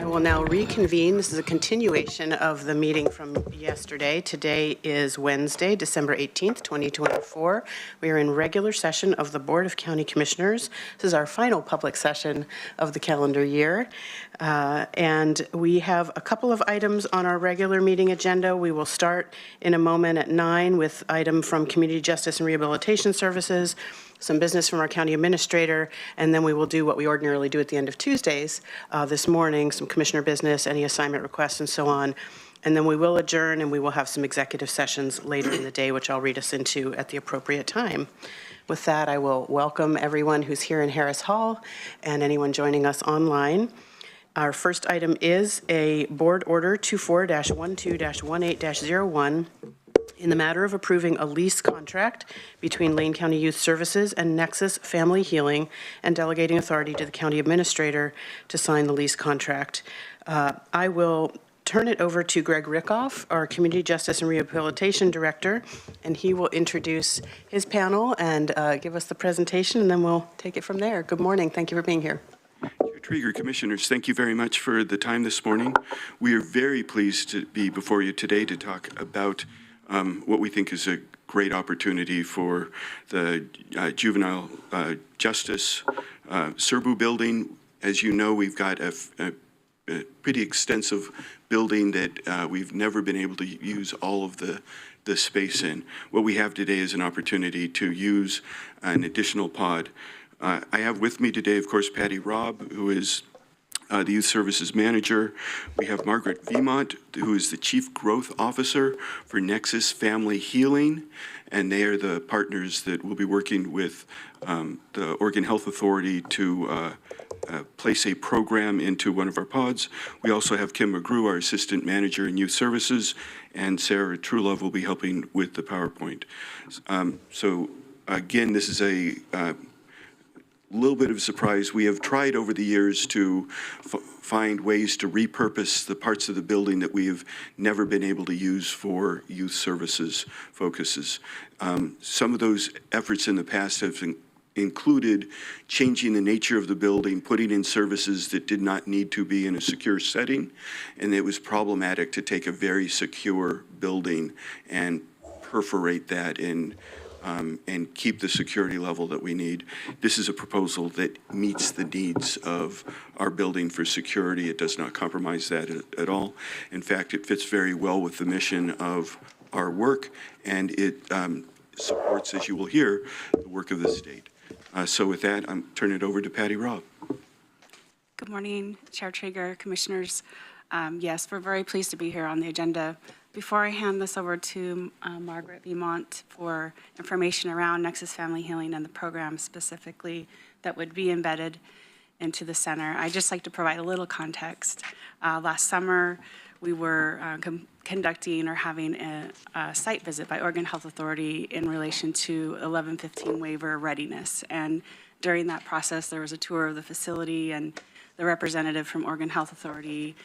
will now reconvene. This is a continuation of the meeting from yesterday. Today is Wednesday, December 18th, 2024. We are in regular session of the Board of County Commissioners. This is our final public session of the calendar year. And we have a couple of items on our regular meeting agenda. We will start in a moment at 9 with item from Community Justice and Rehabilitation Services, some business from our county administrator, and then we will do what we ordinarily do at the end of Tuesdays this morning, some commissioner business, any assignment requests, and so on. And then we will adjourn, and we will have some executive sessions later in the day, which I'll read us into at the appropriate time. With that, I will welcome everyone who's here in Harris Hall and anyone joining us online. Our first item is a Board Order 24-12-18-01 in the matter of approving a lease contract between Lane County Youth Services and Nexus Family Healing and delegating authority to the county administrator to sign the lease contract. I will turn it over to Greg Rickoff, our Community Justice and Rehabilitation Director, and he will introduce his panel and give us the presentation, and then we'll take it from there. Good morning. Thank you for being here. Chair Trieger, Commissioners, thank you very much for the time this morning. We are very pleased to be before you today to talk about what we think is a great opportunity for the juvenile justice SRBU building. As you know, we've got a pretty extensive building that we've never been able to use all of the space in. What we have today is an opportunity to use an additional pod. I have with me today, of course, Patty Robb, who is the Youth Services Manager. We have Margaret Vimont, who is the Chief Growth Officer for Nexus Family Healing, and they are the partners that will be working with the Oregon Health Authority to place a program into one of our pods. We also have Kim McGrew, our Assistant Manager in Youth Services, and Sarah Trulove will be helping with the PowerPoint. So again, this is a little bit of a surprise. We have tried over the years to find ways to repurpose the parts of the building that we have never been able to use for youth services focuses. Some of those efforts in the past have included changing the nature of the building, putting in services that did not need to be in a secure setting, and it was problematic to take a very secure building and perforate that in and keep the security level that we need. This is a proposal that meets the needs of our building for security. It does not compromise that at all. In fact, it fits very well with the mission of our work, and it supports, as you will hear, the work of the state. So with that, I'm turning it over to Patty Robb. Good morning, Chair Trieger, Commissioners. Yes, we're very pleased to be here on the agenda. Before I hand this over to Margaret Vimont for information around Nexus Family Healing and the program specifically that would be embedded into the center, I'd just like to provide a little context. Last summer, we were conducting or having a site visit by Oregon Health Authority in relation to 1115 waiver readiness. And during that process, there was a tour of the facility, and the representative from Oregon Health Authority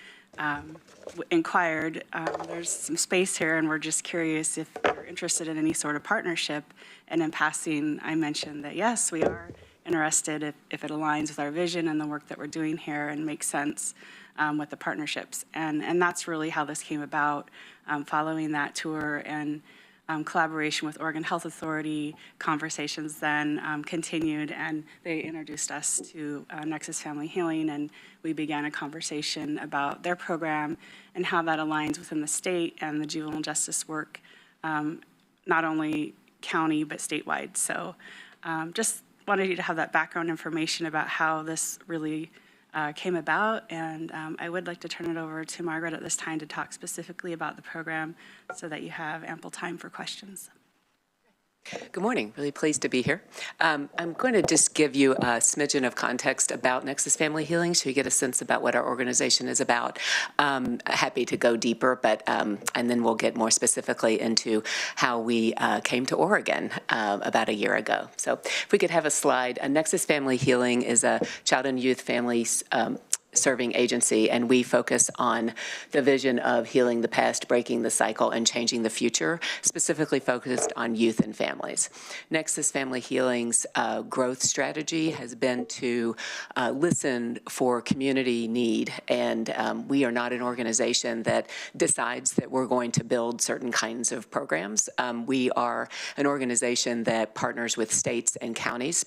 inquired, there's some space here and we're just curious if you're interested in any sort of partnership. And in passing, I mentioned that yes, we are interested if it aligns with our vision and the work that we're doing here and makes sense with the partnerships. And that's really how this came about. Following that tour and collaboration with Oregon Health Authority, conversations then continued, and they introduced us to Nexus Family Healing, and we began a conversation about their program and how that aligns within the state and the juvenile justice work, not only county but statewide. So just wanted you to have that background information about how this really came about, and I would like to turn it over to Margaret at this time to talk specifically about the program so that you have ample time for questions. Good morning. Really pleased to be here. I'm going to just give you a smidgen of context about Nexus Family Healing so you get a sense about what our organization is about. Happy to go deeper, but and then we'll get more specifically into how we came to Oregon about a year ago. So if we could have a slide. Nexus Family Healing is a child and youth families serving agency, and we focus on the vision of healing the past, breaking the cycle, and changing the future, specifically focused on youth and families. Nexus Family Healing's growth strategy has been to listen for community need, and we are not an organization that decides that we're going to build certain kinds of programs. We are an organization that partners with states and counties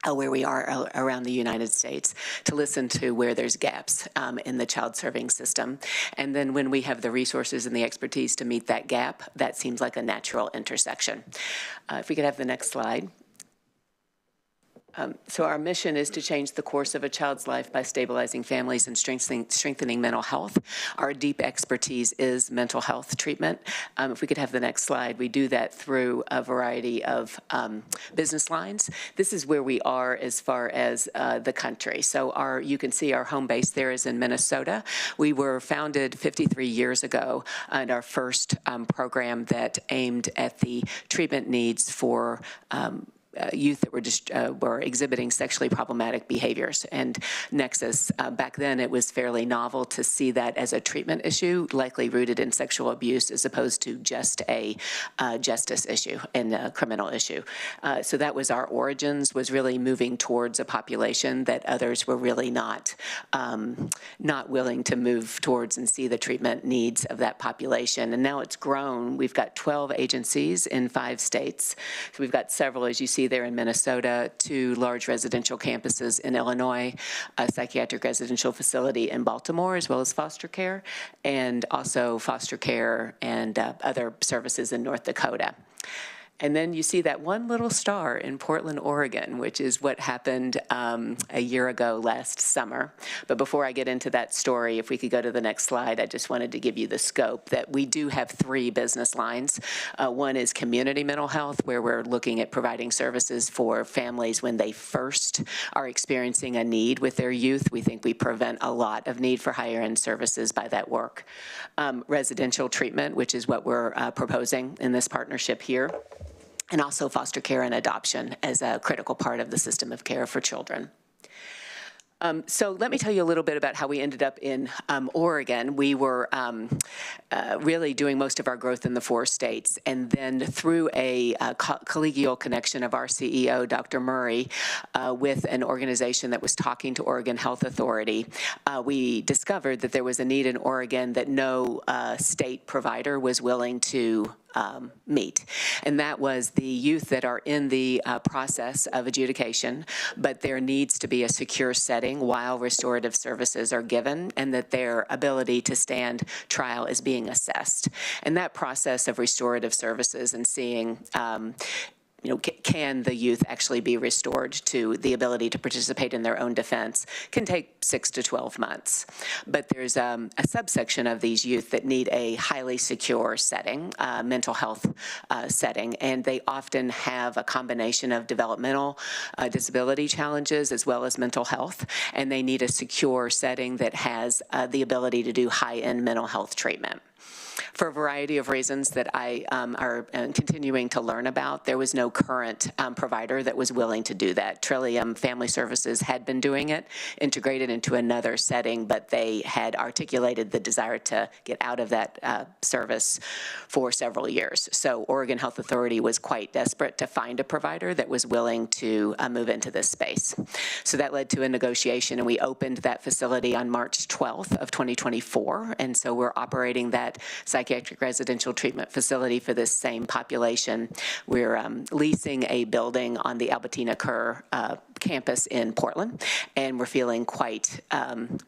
where we are around the United States to listen to where there's gaps in the child serving system. And then when we have the resources and the expertise to meet that gap, that seems like a natural intersection. If we could have the next slide. So our mission is to change the course of a child's life by stabilizing families and strengthening mental health. Our deep expertise is mental health treatment. If we could have the next slide, we do that through a variety of business lines. This is where we are as far as the country. So you can see our home base there is in Minnesota. We were founded 53 years ago, and our first program that aimed at the treatment needs for youth that were exhibiting sexually problematic behaviors. And Nexus, back then it was fairly novel to see that as a treatment issue, likely rooted in sexual abuse as opposed to just a justice issue and a criminal issue. So that was our origins, was really moving towards a population that others were really not willing to move towards and see the treatment needs of that population. And now it's grown. We've got 12 agencies in 5 states. So we've got several, as you see there in Minnesota, 2 large residential campuses in Illinois, a psychiatric residential facility in Baltimore, as well as foster care, and also foster care and other services in North Dakota. And then you see that one little star in Portland, Oregon, which is what happened a year ago last summer. But before I get into that story, if we could go to the next slide, I just wanted to give you the scope that we do have 3 business lines. One is community mental health, where we're looking at providing services for families when they first are experiencing a need with their youth. We think we prevent a lot of need for higher end services by that work. Residential treatment, which is what we're proposing in this partnership here. And also foster care and adoption as a critical part of the system of care for children. So let me tell you a little bit about how we ended up in Oregon. We were really doing most of our growth in the 4 states, and then through a collegial connection of our CEO, Dr. Murray, with an organization that was talking to Oregon Health Authority, we discovered that there was a need in Oregon that no state provider was willing to meet. And that was the youth that are in the process of adjudication, but there needs to be a secure setting while restorative services are given, and that their ability to stand trial is being assessed. And that process of restorative services and seeing can the youth actually be restored to the ability to participate in their own defense can take 6 to 12 months. But there's a subsection of these youth that need a highly secure setting, mental health setting, and they often have a combination of developmental disability challenges as well as mental health, and they need a secure setting that has the ability to do high-end mental health treatment. For a variety of reasons that I are continuing to learn about, there was no current provider that was willing to do that. Trillium Family Services had been doing it, integrated into another setting, but they had articulated the desire to get out of that service for several years. So Oregon Health Authority was quite desperate to find a provider that was willing to move into this space. So that led to a negotiation, and we opened that facility on March 12th of 2024, and so we're operating that psychiatric residential treatment facility for this same population. We're leasing a building on the Albertina Kerr campus in Portland, and we're feeling quite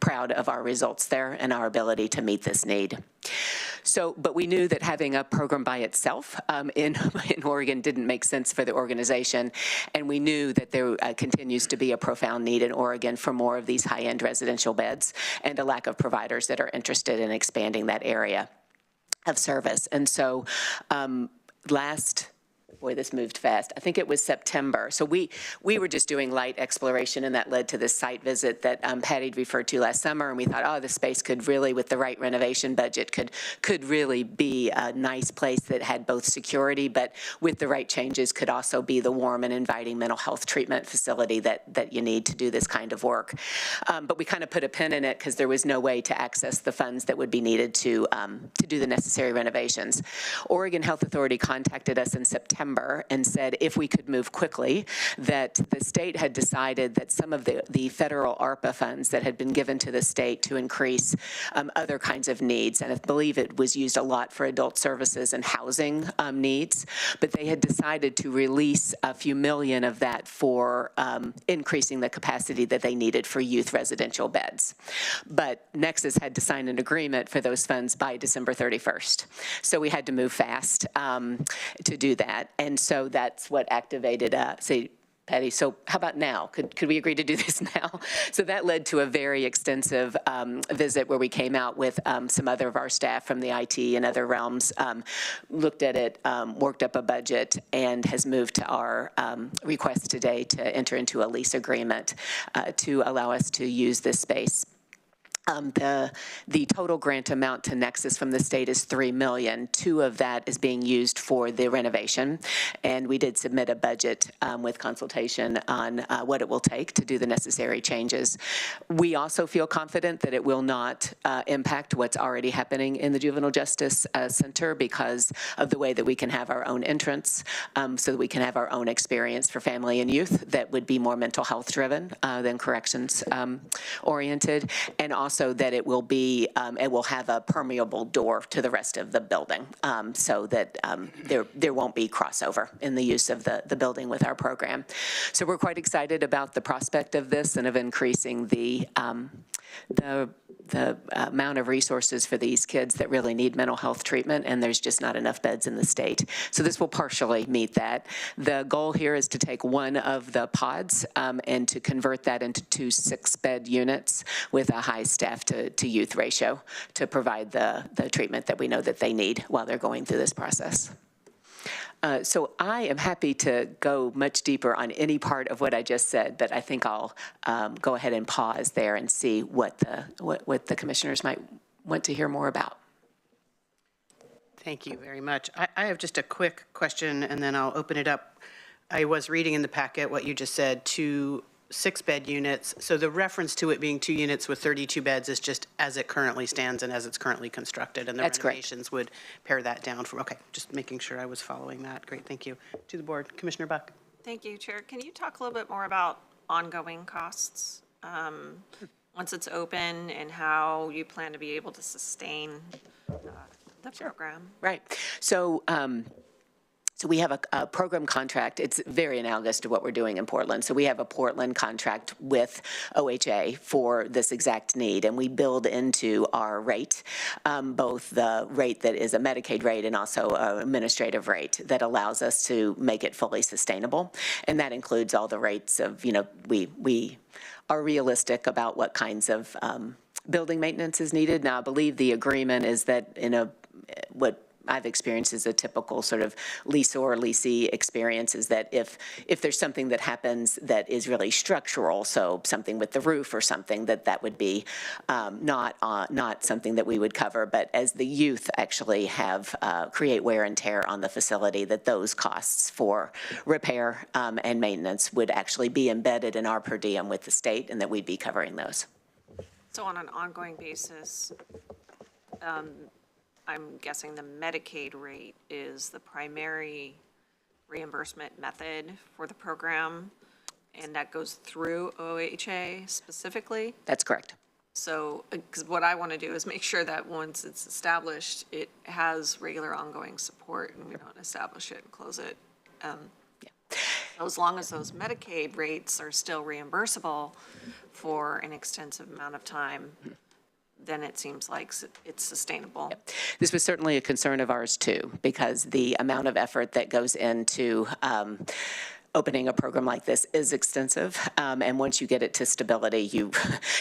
proud of our results there and our ability to meet this need. So, but we knew that having a program by itself in Oregon didn't make sense for the organization, and we knew that there continues to be a profound need in Oregon for more of these high-end residential beds and a lack of providers that are interested in expanding that area of service. And so last boy, this moved fast. I think it was September. So we were just doing light exploration, and that led to this site visit that Patty referred to last summer. And we thought, oh, the space could really, with the right renovation budget, could really be a nice place that had both security, but with the right changes could also be the warm and inviting mental health treatment facility that you need to do this kind of work. But we kind of put a pin in it because there was no way to access the funds that would be needed to do the necessary renovations. Oregon Health Authority contacted us in September and said if we could move quickly, that the state had decided that some of the federal ARPA funds that had been given to the state to increase other kinds of needs, and I believe it was used a lot for adult services and housing needs, but they had decided to release a few million of that for increasing the capacity that they needed for youth residential beds. But Nexus had to sign an agreement for those funds by December 31st. So we had to move fast to do that. And so that's what activated, say, Patty, so how about now? Could we agree to do this now? So that led to a very extensive visit where we came out with some other of our staff from the IT and other realms, looked at it, worked up a budget, and has moved to our request today to enter into a lease agreement to allow us to use this space. The total grant amount to Nexus from the state is $3 million. $2 million of that is being used for the renovation, and we did submit a budget with consultation on what it will take to do the necessary changes. We also feel confident that it will not impact what's already happening in the Juvenile Justice Center because of the way that we can have our own entrance, so that we can have our own experience for family and youth that would be more mental health driven than corrections oriented, and also that it will be, it will have a permeable door to the rest of the building, so that there won't be crossover in the use of the building with our program. So we're quite excited about the prospect of this and of increasing the amount of resources for these kids that really need mental health treatment, and there's just not enough beds in the state. So this will partially meet that. The goal here is to take one of the pods and to convert that into 2 6-bed units with a high staff to youth ratio to provide the treatment that we know that they need while they're going through this process. So I am happy to go much deeper on any part of what I just said, but I think I'll go ahead and pause there and see what the commissioners might want to hear more about. Thank you very much. I have just a quick question, and then I'll open it up. I was reading in the packet what you just said, 2 6-bed units. So the reference to it being 2 units with 32 beds is just as it currently stands and as it's currently constructed, and the That's renovations would pare that down from, okay, just making sure I was following that. Great, thank you. To the board, Commissioner Buck. Thank you, Chair. Can you talk a little bit more about ongoing costs once it's open and how you plan to be able to sustain the program? Right. So So we have a program contract. It's very analogous to what we're doing in Portland. So we have a Portland contract with OHA for this exact need, and we build into our rate, both the rate that is a Medicaid rate and also an administrative rate that allows us to make it fully sustainable. And that includes all the rates of, you know, we are realistic about what kinds of building maintenance is needed. Now, I believe the agreement is that in what I've experienced as a typical sort of leaseor or leasee experience is that if there's something that happens that is really structural, so something with the roof or something, that would be not something that we would cover. But as the youth actually have create wear and tear on the facility, that those costs for repair and maintenance would actually be embedded in our per diem with the state, and that we'd be covering those. So on an ongoing basis, I'm guessing the Medicaid rate is the primary reimbursement method for the program, and that goes through OHA specifically? That's correct. So, because what I want to do is make sure that once it's established, it has regular ongoing support, and we don't establish it and close it. As long as those Medicaid rates are still reimbursable for an extensive amount of time, then it seems like it's sustainable. Yep. This was certainly a concern of ours too, because the amount of effort that goes into opening a program like this is extensive, and once you get it to stability, you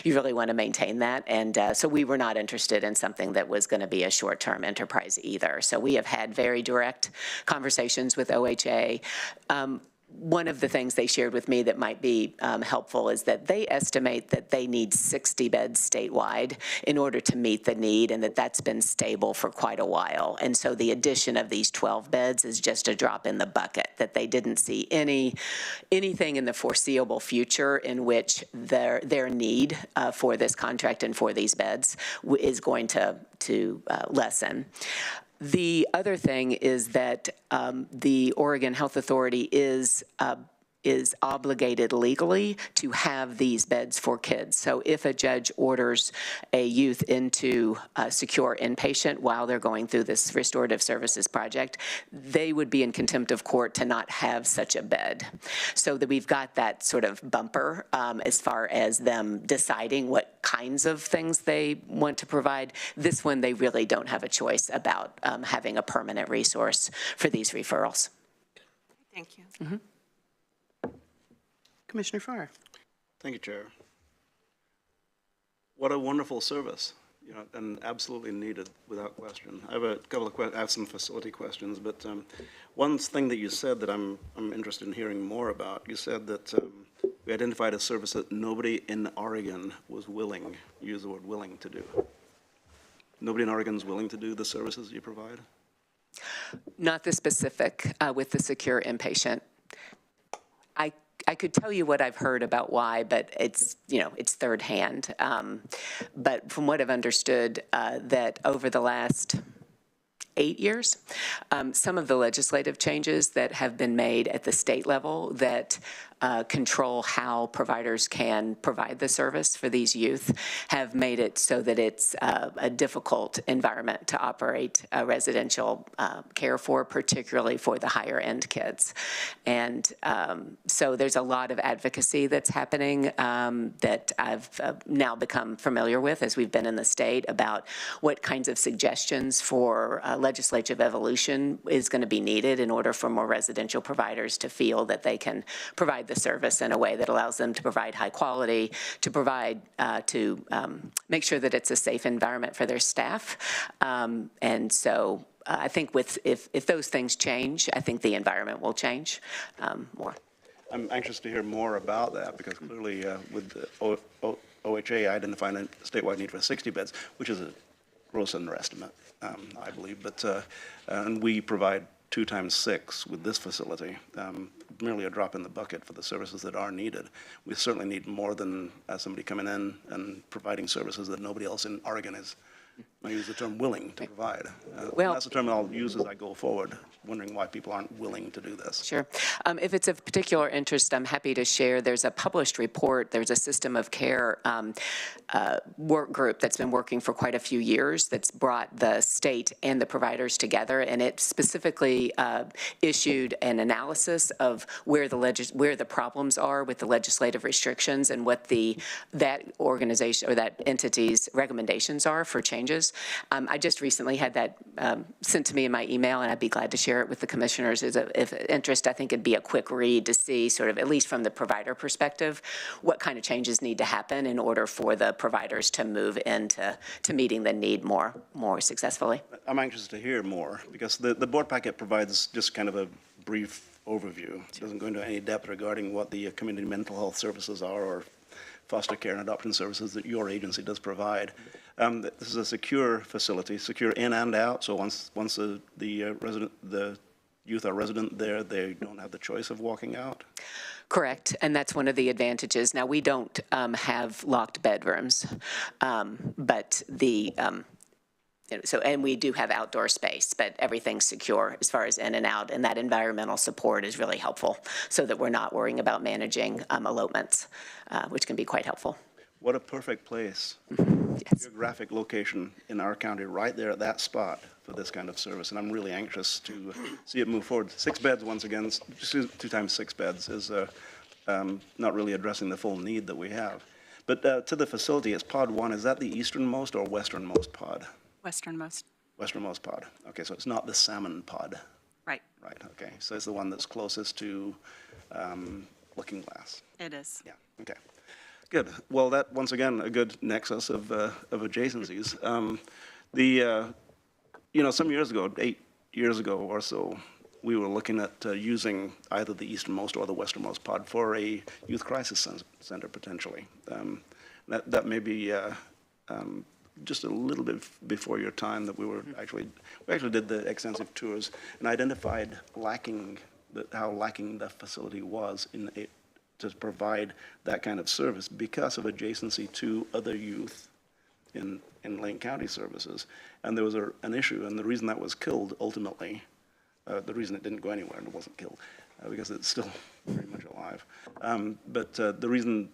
really want to maintain that. And so we were not interested in something that was going to be a short-term enterprise either. So we have had very direct conversations with OHA. One of the things they shared with me that might be helpful is that they estimate that they need 60 beds statewide in order to meet the need, and that's been stable for quite a while. And so the addition of these 12 beds is just a drop in the bucket, that they didn't see anything in the foreseeable future in which their need for this contract and for these beds is going to lessen. The other thing is that the Oregon Health Authority is obligated legally to have these beds for kids. So if a judge orders a youth into secure inpatient while they're going through this restorative services project, they would be in contempt of court to not have such a bed. So that we've got that sort of bumper as far as them deciding what kinds of things they want to provide. This one, they really don't have a choice about having a permanent resource for these referrals. Thank you. Mm-hmm. Commissioner Farr. Thank you, Chair. What a wonderful service, and absolutely needed without question. I have a couple of I have some facility questions, but one thing that you said that I'm interested in hearing more about. You said that we identified a service that nobody in Oregon was willing. You use the word willing to do. Nobody in Oregon is willing to do the services you provide? Not the specific with the secure inpatient. I could tell you what I've heard about why, but it's third hand. But from what I've understood, that over the last 8 years, some of the legislative changes that have been made at the state level that control how providers can provide the service for these youth have made it so that it's a difficult environment to operate residential care for, particularly for the higher end kids. And so there's a lot of advocacy that's happening that I've now become familiar with as we've been in the state about what kinds of suggestions for legislative evolution is going to be needed in order for more residential providers to feel that they can provide the service in a way that allows them to provide high quality, to provide, make sure that it's a safe environment for their staff. And so I think if those things change, I think the environment will change more. I'm anxious to hear more about that because clearly with the OHA identifying a statewide need for 60 beds, which is a gross underestimate, I believe, but and we provide 2 times 6 with this facility, merely a drop in the bucket for the services that are needed. We certainly need more than somebody coming in and providing services that nobody else in Oregon is, I use the term willing to provide. Well, that's the term I'll use as I go forward, wondering why people aren't willing to do this. Sure. If it's of particular interest, I'm happy to share. There's a published report. There's a system of care work group that's been working for quite a few years that's brought the state and the providers together, and it specifically issued an analysis of where the problems are with the legislative restrictions and what that organization or that entity's recommendations are for changes. I just recently had that sent to me in my email, and I'd be glad to share it with the commissioners. If interest, I think it'd be a quick read to see sort of, at least from the provider perspective, what kind of changes need to happen in order for the providers to move into meeting the need more successfully. I'm anxious to hear more because the board packet provides just kind of a brief overview. It doesn't go into any depth regarding what the community mental health services are or foster care and adoption services that your agency does provide. This is a secure facility, secure in and out. So once the youth are resident there, they don't have the choice of walking out. Correct, and that's one of the advantages. Now, we don't have locked bedrooms, but and we do have outdoor space, but everything's secure as far as in and out, and that environmental support is really helpful so that we're not worrying about managing elopements, which can be quite helpful. What a perfect place. Yes. Geographic location in our county, right there at that spot for this kind of service, and I'm really anxious to see it move forward. 6 beds, once again, 2 times 6 beds is not really addressing the full need that we have. But to the facility, it's pod 1. Is that the easternmost or westernmost pod? Westernmost. Westernmost pod. Okay, so it's not the salmon pod. Right, Right, okay. So it's the one that's closest to Looking Glass. it is. Yeah, okay. Good. Well, that, once again, a good nexus of adjacencies. Some years ago, 8 years ago or so, we were looking at using either the easternmost or the westernmost pod for a youth crisis center, potentially. That may be just a little bit before your time that we actually did the extensive tours and identified how lacking the facility was to provide that kind of service because of adjacency to other youth in Lane County services. And there was an issue, and the reason that was killed ultimately, the reason it didn't go anywhere and it wasn't killed, because it's still very much alive. But the reason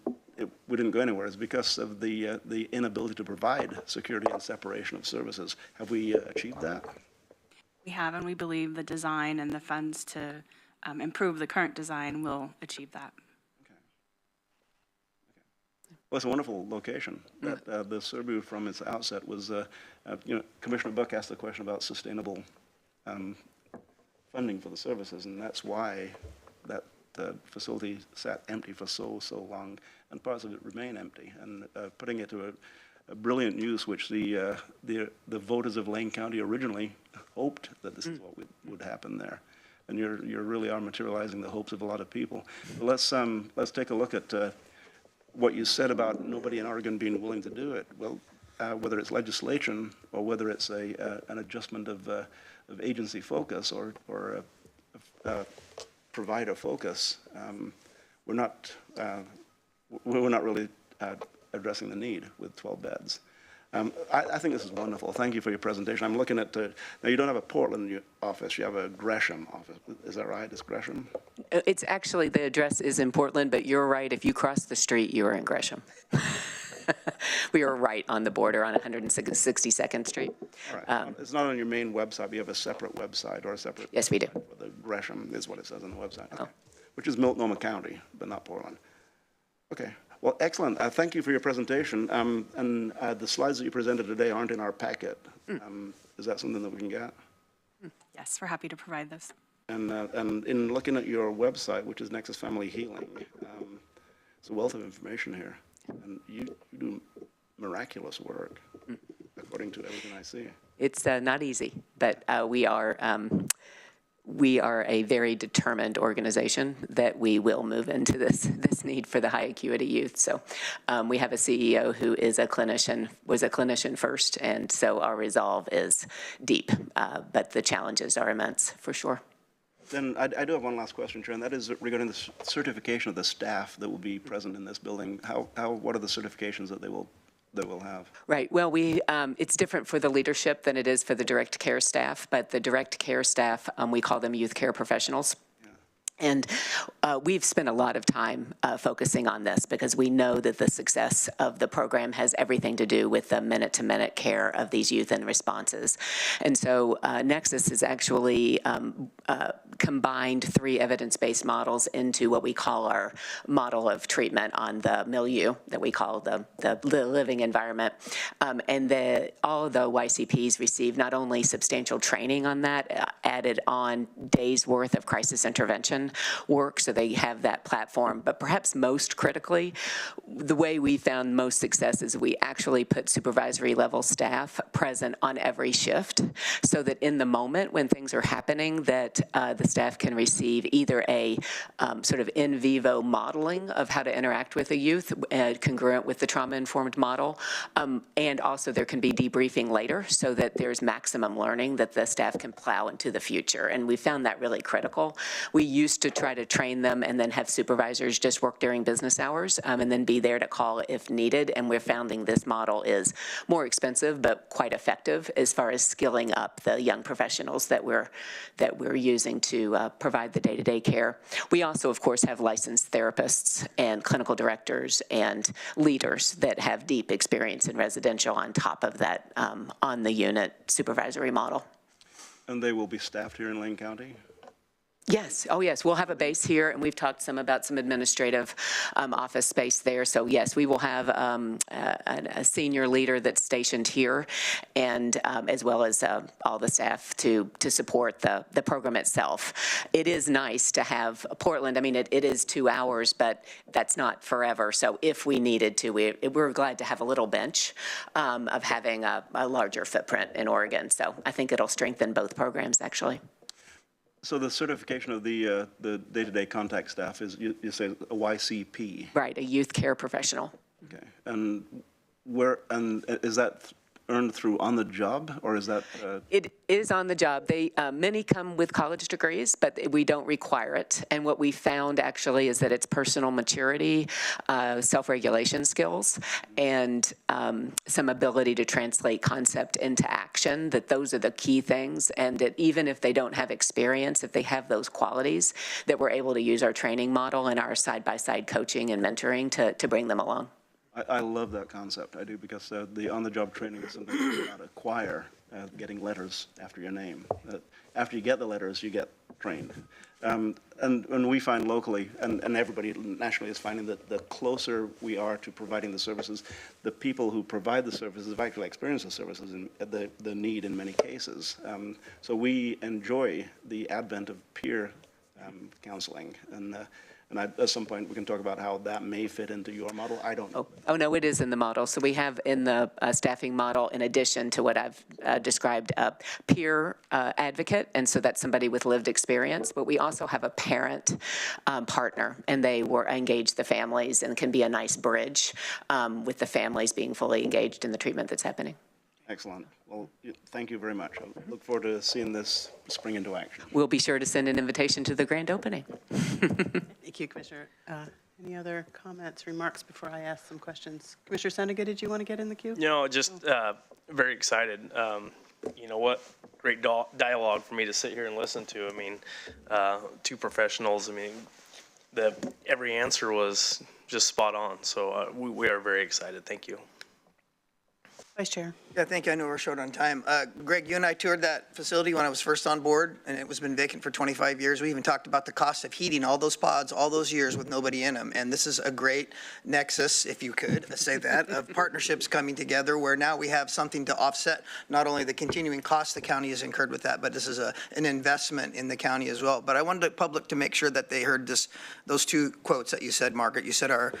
we didn't go anywhere is because of the inability to provide security and separation of services. Have we achieved that? We have, and we believe the design and the funds to improve the current design will achieve that. Well, it's a wonderful location. That the Surbu from its outset was, Commissioner Buck asked the question about sustainable funding for the services, and that's why that facility sat empty for so long, and parts of it remain empty. And putting it to a brilliant use, which the voters of Lane County originally hoped that this is what would happen there. And you really are materializing the hopes of a lot of people. But let's take a look at what you said about nobody in Oregon being willing to do it. Well, whether it's legislation or whether it's an adjustment of agency focus or provider focus, we're not really addressing the need with 12 beds. I think this is wonderful. Thank you for your presentation. I'm looking at, now you don't have a Portland office, you have a Gresham office. Is that right? It's Gresham? It's actually, the address is in Portland, but you're right. If you cross the street, you are in Gresham. We are right on the border on 162nd Street. All right. It's not on your main website, but you have a separate website or a separate. Yes, we do. For the Gresham is what it says on the website. Okay. Which is Multnomah County, but not Portland. Okay. Well, excellent. Thank you for your presentation. And the slides that you presented today aren't in our packet. Is that something that we can get? Yes, we're happy to provide those. And in looking at your website, which is Nexus Family Healing, it's a wealth of information here. And you do miraculous work, according to everything I see. It's not easy, but we are a very determined organization that we will move into this need for the high acuity youth. So we have a CEO who is was a clinician first, and so our resolve is deep, but the challenges are immense for sure. Then I do have one last question, Chair, and that is regarding the certification of the staff that will be present in this building. What are the certifications that they will have? Right. Well, it's different for the leadership than it is for the direct care staff, but the direct care staff, we call them youth care professionals. And we've spent a lot of time focusing on this because we know that the success of the program has everything to do with the minute-to-minute care of these youth and responses. And so Nexus has actually combined 3 evidence-based models into what we call our model of treatment on the milieu that we call the living environment. And all of the YCPs receive not only substantial training on that, added on days worth of crisis intervention work, so they have that platform. But perhaps most critically, the way we found most success is we actually put supervisory level staff present on every shift so that in the moment when things are happening that the staff can receive either a sort of in vivo modeling of how to interact with a youth congruent with the trauma-informed model, and also there can be debriefing later so that there's maximum learning that the staff can plow into the future. And we found that really critical. We used to try to train them and then have supervisors just work during business hours and then be there to call if needed. And we're finding this model is more expensive but quite effective as far as skilling up the young professionals that we're using to provide the day-to-day care. We also, of course, have licensed therapists and clinical directors and leaders that have deep experience in residential on top of that on the unit supervisory model. And they will be staffed here in Lane County? Yes, oh yes, we'll have a base here, and we've talked some about some administrative office space there. So yes, we will have a senior leader that's stationed here, and as well as all the staff to support the program itself. It is nice to have Portland. I mean, it is 2 hours, but that's not forever. So if we needed to, we're glad to have a little bench of having a larger footprint in Oregon. So I think it'll strengthen both programs, actually. So the certification of the day-to-day contact staff is, you say, a YCP? Right, a youth care professional. Okay. And is that earned through on the job, or is that? It is on the job. Many come with college degrees, but we don't require it. And what we found actually is that it's personal maturity, self-regulation skills, and some ability to translate concept into action, that those are the key things. And that even if they don't have experience, if they have those qualities, that we're able to use our training model and our side-by-side coaching and mentoring to bring them along. I love that concept. I do, because the on-the-job training is something you cannot acquire, getting letters after your name. After you get the letters, you get trained. And we find locally, and everybody nationally is finding that the closer we are to providing the services, the people who provide the services have actually experienced the services and the need in many cases. So we enjoy the advent of peer counseling. And at some point, we can talk about how that may fit into your model. I don't know. Oh, no, it is in the model. So we have in the staffing model, in addition to what I've described, a peer advocate, and so that's somebody with lived experience. But we also have a parent partner, and they engage the families and can be a nice bridge with the families being fully engaged in the treatment that's happening. Excellent. Well, thank you very much. I look forward to seeing this spring into action. We'll be sure to send an invitation to the grand opening. Thank you, Commissioner. Any other comments, remarks before I ask some questions? Commissioner Sandega, did you want to get in the queue? No, just very excited. You know what? Great dialogue for me to sit here and listen to. I mean, two professionals. I mean, every answer was just spot on. So we are very excited. Thank you. Vice Chair. Yeah, thank you. I know we're short on time. Greg, you and I toured that facility when I was first on board, and it was been vacant for 25 years. We even talked about the cost of heating all those pods all those years with nobody in them. And this is a great nexus, if you could say that, of partnerships coming together where now we have something to offset not only the continuing costs the county has incurred with that, but this is an investment in the county as well. But I wanted the public to make sure that they heard those two quotes that you said, Margaret. You said our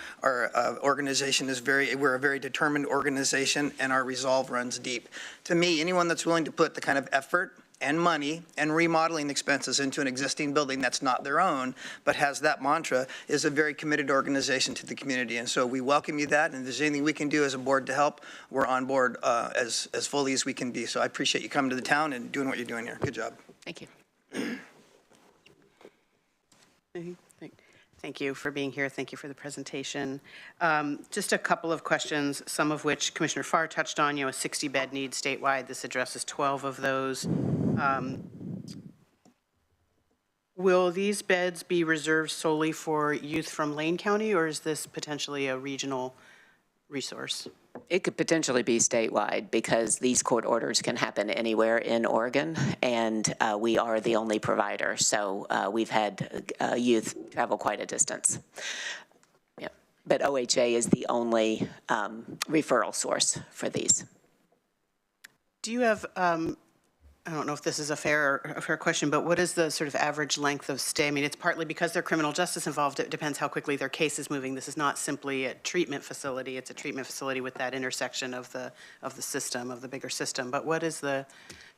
organization is we're a very determined organization, and our resolve runs deep. To me, anyone that's willing to put the kind of effort and money and remodeling expenses into an existing building that's not their own, but has that mantra, is a very committed organization to the community. And so we welcome you that, and if there's anything we can do as a board to help, we're on board as fully as we can be. So I appreciate you coming to the town and doing what you're doing here. Good job. Thank you. Thank you for being here. Thank you for the presentation. Just a couple of questions, some of which Commissioner Farr touched on, a 60-bed need statewide. This addresses 12 of those. Will these beds be reserved solely for youth from Lane County, or is this potentially a regional resource? It could potentially be statewide, because these court orders can happen anywhere in Oregon, and we are the only provider. So we've had youth travel quite a distance. Yeah. But OHA is the only referral source for these. Do you have, I don't know if this is a fair question, but what is the sort of average length of stay? I mean, it's partly because there's criminal justice involved. It depends how quickly their case is moving. This is not simply a treatment facility. It's a treatment facility with that intersection of the system, of the bigger system. But what is the,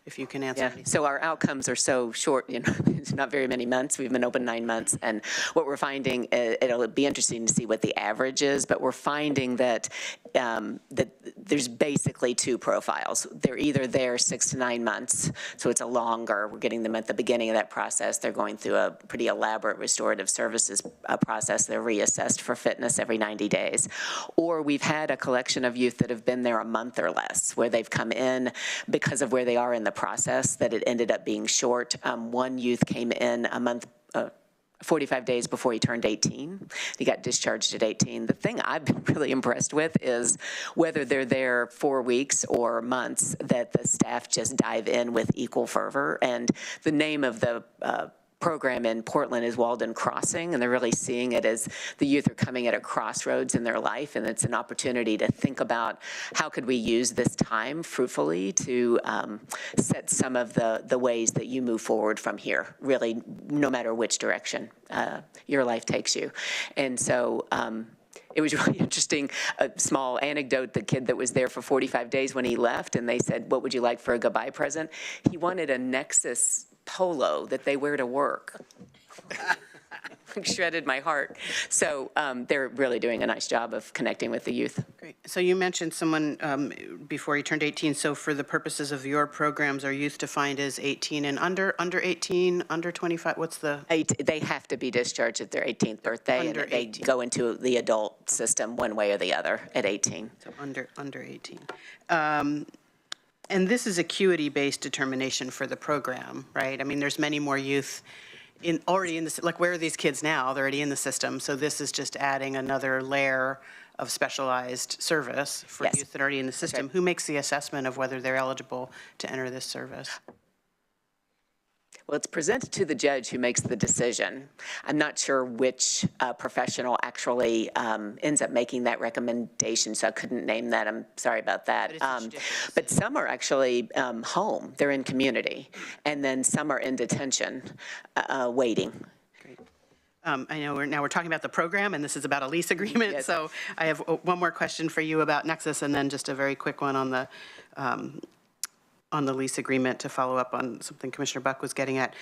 if you can answer anything. So our outcomes are so short, it's not very many months. We've been open 9 months. And what we're finding, it'll be interesting to see what the average is, but we're finding that that there's basically two profiles. They're either there 6 to 9 months, so it's a longer, we're getting them at the beginning of that process. They're going through a pretty elaborate restorative services process. They're reassessed for fitness every 90 days. Or we've had a collection of youth that have been there a month or less, where they've come in because of where they are in the process, that it ended up being short. One youth came in a month, 45 days before he turned 18. He got discharged at 18. The thing I've been really impressed with is whether they're there 4 weeks or months, that the staff just dive in with equal fervor. And the name of the program in Portland is Walden Crossing, and they're really seeing it as the youth are coming at a crossroads in their life, and it's an opportunity to think about how could we use this time fruitfully to set some of the ways that you move forward from here, really, no matter which direction your life takes you. And so it was really interesting, a small anecdote, the kid that was there for 45 days when he left, and they said, what would you like for a goodbye present? He wanted a Nexus polo that they wear to work. Shredded my heart. So they're really doing a nice job of connecting with the youth. Great. So you mentioned someone before he turned 18. So for the purposes of your programs, are youth defined as 18 and under 18, under 25? What's the? They have to be discharged at their 18th birthday, Under and they 18. go into the adult system one way or the other at 18. So under 18. And this is acuity-based determination for the program, right? I mean, there's many more youth already in the, like, where are these kids now? They're already in the system. So this is just adding another layer of specialized service for Yes. youth that are already in the system. right. Who makes the assessment of whether they're eligible to enter this service? Well, it's presented to the judge who makes the decision. I'm not sure which professional actually ends up making that recommendation, so I couldn't name that. I'm sorry about that. But it's judicious. But some are actually home. They're in community. And then some are in detention, waiting. I know we're talking about the program, and this is about a lease agreement. Yes. So I have one more question for you about Nexus, and then just a very quick one on the lease agreement to follow up on something Commissioner Buck was getting at.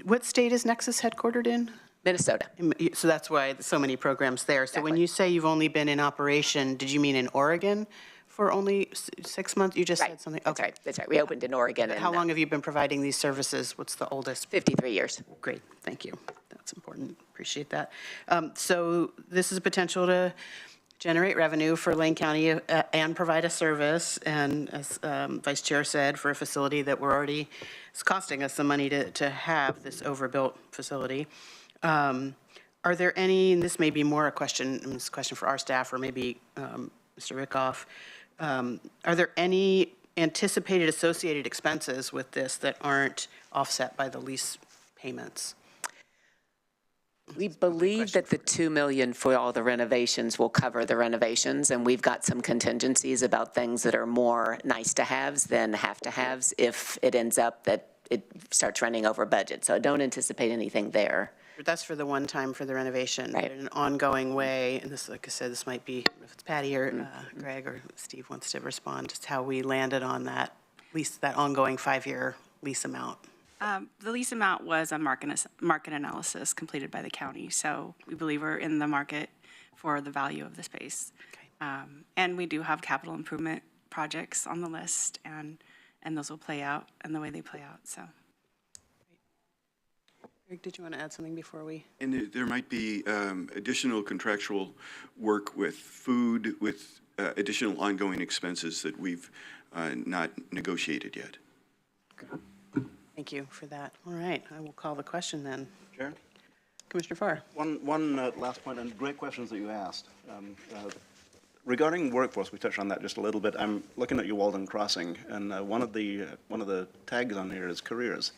What state is Nexus headquartered in? Minnesota. So that's why so many programs there. So when Exactly. you say you've only been in operation, did you mean in Oregon for only 6 months? You just Right. said something. That's Okay. right. That's right. We opened in Oregon. How long have you been providing these services? What's the oldest? 53 years. Great, thank you. That's important, appreciate that. So this is a potential to generate revenue for Lane County and provide a service, and as Vice Chair said, for a facility that it's costing us some money to have this overbuilt facility. Are there any, and this may be more this is a question for our staff or maybe Mr. Rickoff, are there any anticipated associated expenses with this that aren't offset by the lease payments? We believe that the $2 million for all the renovations will cover the renovations, and we've got some contingencies about things that are more nice-to-haves than have-to-haves if it ends up that it starts running over budget. So I don't anticipate anything there. That's for the one time for the renovation. Right. But in an ongoing way, and this, like I said, this might be, if it's Patty or Greg or Steve wants to respond, just how we landed on that lease, that ongoing 5-year lease amount. The lease amount was a market analysis completed by the county, so we believe we're in the market for the value of the space. And we do have capital improvement projects on the list, and those will play out in the way they play out, so. Greg, did you want to add something before we? And there might be additional contractual work with food, with additional ongoing expenses that we've not negotiated yet. Thank you for that. All right, I will call the question then. Chair? Commissioner Farr. One last point, and great questions that you asked. Regarding workforce, we touched on that just a little bit. I'm looking at your Walden Crossing, and one of the tags on here is careers.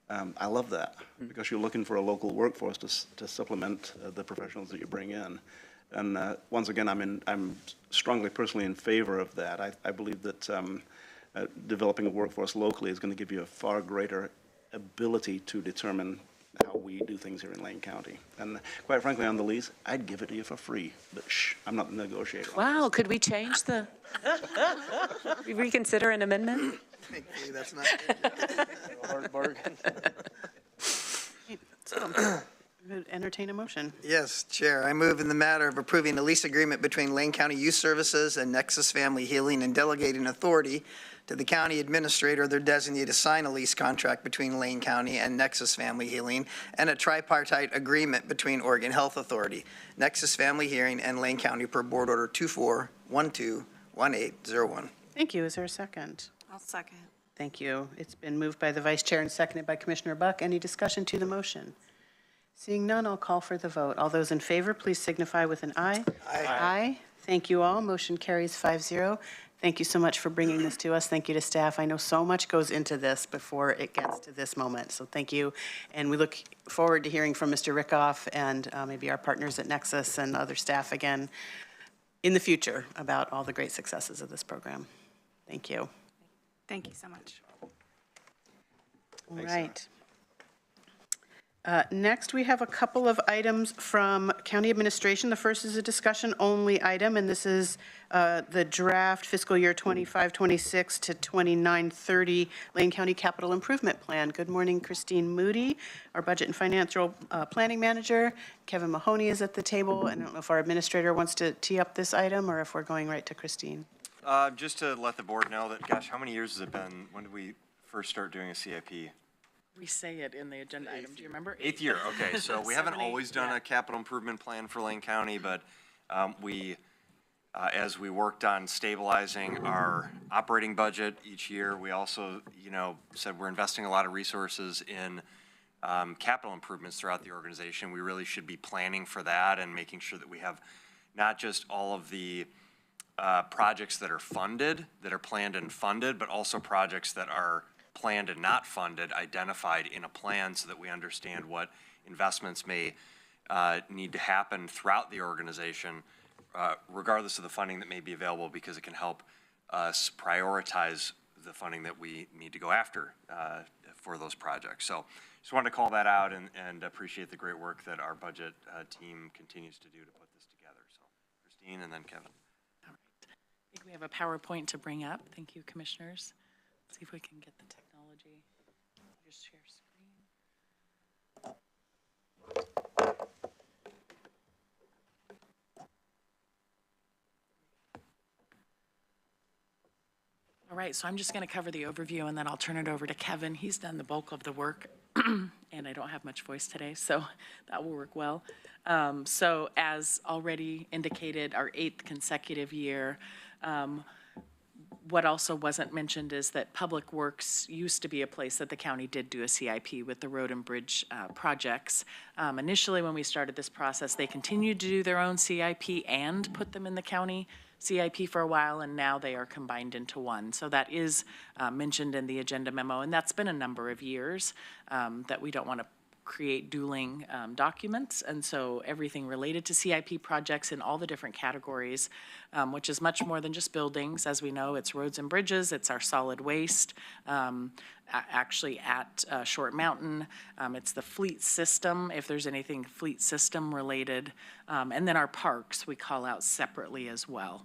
I love that, because you're looking for a local workforce to supplement the professionals that you bring in. And once again, I'm strongly personally in favor of that. I believe that developing a workforce locally is going to give you a far greater ability to determine how we do things here in Lane County. And quite frankly, on the lease, I'd give it to you for free, but I'm not the negotiator. Wow, could we change reconsider an amendment? Thankfully, that's not. Hard bargain. So, entertain a motion. Yes, Chair. I move in the matter of approving a lease agreement between Lane County Youth Services and Nexus Family Healing and delegating authority to the county administrator or their designee to sign a lease contract between Lane County and Nexus Family Healing and a tripartite agreement between Oregon Health Authority, Nexus Family Healing, and Lane County per Board Order 24121801. Thank you. Is there a second? I'll second. Thank you. It's been moved by the Vice Chair and seconded by Commissioner Buck. Any discussion to the motion? Seeing none, I'll call for the vote. All those in favor, please signify with an aye. Aye. Aye. Thank you all. Motion carries 5-0. Thank you so much for bringing this to us. Thank you to staff. I know so much goes into this before it gets to this moment, so thank you. And we look forward to hearing from Mr. Rickoff and maybe our partners at Nexus and other staff again in the future about all the great successes of this program. Thank you. Thank you so much. All right. Next, we have a couple of items from county administration. The first is a discussion-only item, and this is the draft fiscal year 25-26 to 29-30 Lane County Capital Improvement Plan. Good morning, Christine Moody, our Budget and Financial Planning Manager. Kevin Mahoney is at the table, and I don't know if our administrator wants to tee up this item or if we're going right to Christine. Just to let the board know that, gosh, how many years has it been? When did we first start doing a CIP? We say it in the agenda item. Do you remember? Eighth year, okay. So we haven't 7, 8, always done yeah. a capital improvement plan for Lane County, but as we worked on stabilizing our operating budget each year, we also, said we're investing a lot of resources in capital improvements throughout the organization. We really should be planning for that and making sure that we have not just all of the projects that are funded, that are planned and funded, but also projects that are planned and not funded, identified in a plan so that we understand what investments may need to happen throughout the organization, regardless of the funding that may be available, because it can help us prioritize the funding that we need to go after for those projects. So just wanted to call that out and appreciate the great work that our budget team continues to do to put this together. So Christine and then Kevin. All right. I think we have a PowerPoint to bring up. Thank you, commissioners. See if we can get the technology. Just share screen. All right, so I'm just going to cover the overview and then I'll turn it over to Kevin. He's done the bulk of the work and I don't have much voice today, so that will work well. So as already indicated, our 8th consecutive year, what also wasn't mentioned is that Public Works used to be a place that the county did do a CIP with the road and bridge projects. Initially, when we started this process, they continued to do their own CIP and put them in the county CIP for a while, and now they are combined into one. So that is mentioned in the agenda memo, and that's been a number of years that we don't want to create dueling documents, and so everything related to CIP projects in all the different categories, which is much more than just buildings. As we know, it's roads and bridges, it's our solid waste, actually at Short Mountain, it's the fleet system, if there's anything fleet system related, and then our parks we call out separately as well.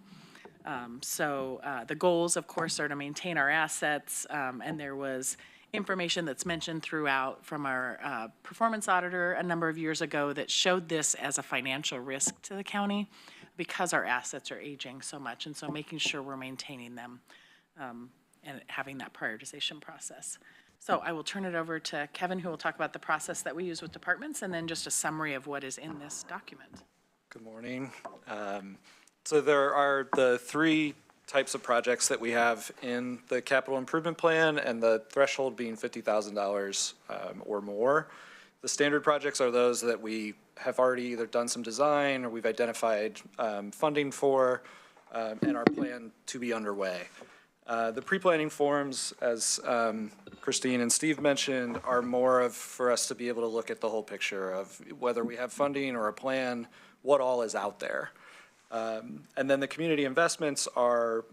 So the goals, of course, are to maintain our assets, and there was information that's mentioned throughout from our performance auditor a number of years ago that showed this as a financial risk to the county because our assets are aging so much, and so making sure we're maintaining them and having that prioritization process. So I will turn it over to Kevin, who will talk about the process that we use with departments, and then just a summary of what is in this document. Good morning. So there are the 3 types of projects that we have in the capital improvement plan, and the threshold being $50,000 or more. The standard projects are those that we have already either done some design or we've identified funding for and are planned to be underway. The pre-planning forms, as Christine and Steve mentioned, are more of for us to be able to look at the whole picture of whether we have funding or a plan, what all is out there. And then the community investments are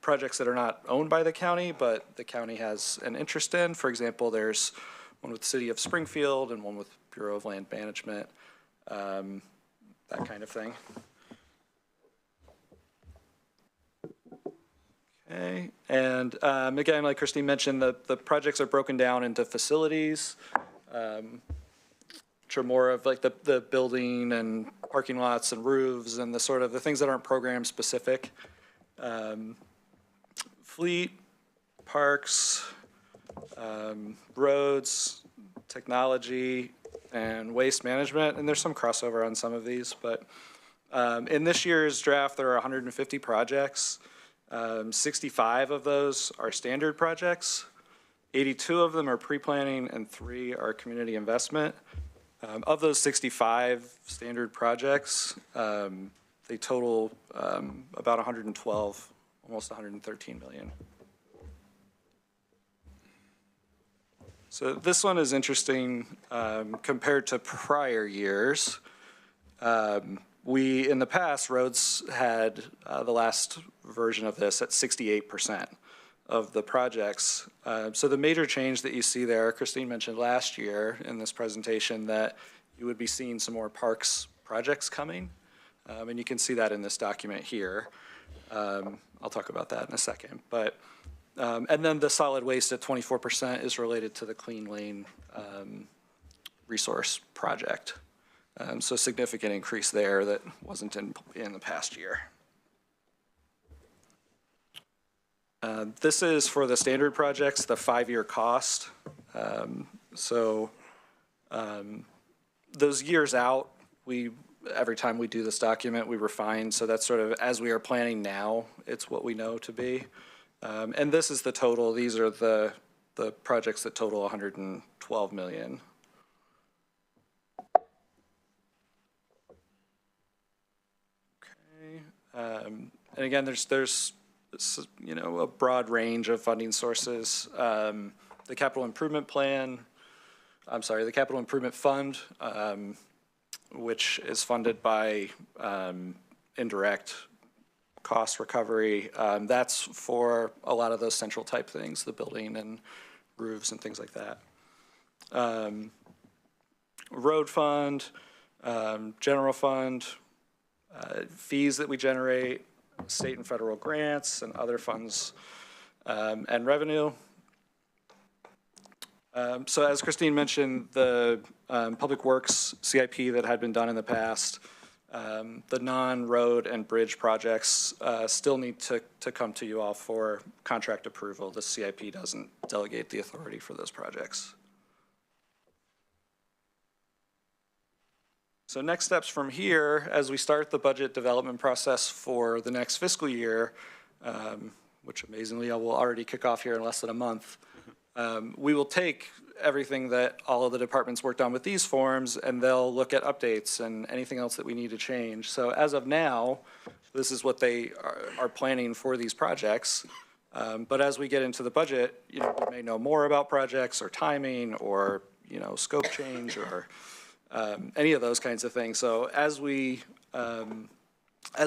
projects that are not owned by the county, but the county has an interest in. For example, there's one with the City of Springfield and one with Bureau of Land Management, that kind of thing. Okay, and again, like Christine mentioned, the projects are broken down into facilities, which are more of like the building and parking lots and roofs and the sort of the things that aren't program specific. Fleet, parks, roads, technology, and waste management, and there's some crossover on some of these, but in this year's draft, there are 150 projects. 65 of those are standard projects, 82 of them are pre-planning, and 3 are community investment. Of those 65 standard projects, they total about 112 almost 113 million. So this one is interesting compared to prior years. In the past, roads had the last version of this at 68% of the projects. So the major change that you see there, Christine mentioned last year in this presentation that you would be seeing some more parks projects coming. And you can see that in this document here. I'll talk about that in a second. But and then the solid waste at 24% is related to the Clean Lane resource project. So significant increase there that wasn't in the past year. This is for the standard projects, the 5-year cost. Those years out, every time we do this document, we refine. So that's sort of, as we are planning now, it's what we know to be. And this is the total. These are the projects that total 112 million. Okay. And again, there's a broad range of funding sources. The capital improvement plan, the capital improvement fund, which is funded by indirect cost recovery. That's for a lot of those central type things, the building and roofs and things like that. Road fund, general fund, fees that we generate, state and federal grants and other funds and revenue. So as Christine mentioned, the Public Works CIP that had been done in the past, the non-road and bridge projects still need to come to you all for contract approval. The CIP doesn't delegate the authority for those projects. So next steps from here, as we start the budget development process for the next fiscal year, which amazingly will already kick off here in less than a month, we will take everything that all of the departments worked on with these forms, and they'll look at updates and anything else that we need to change. So as of now, this is what they are planning for these projects. But as we get into the budget, we may know more about projects or timing or, scope change or any of those kinds of things. So as we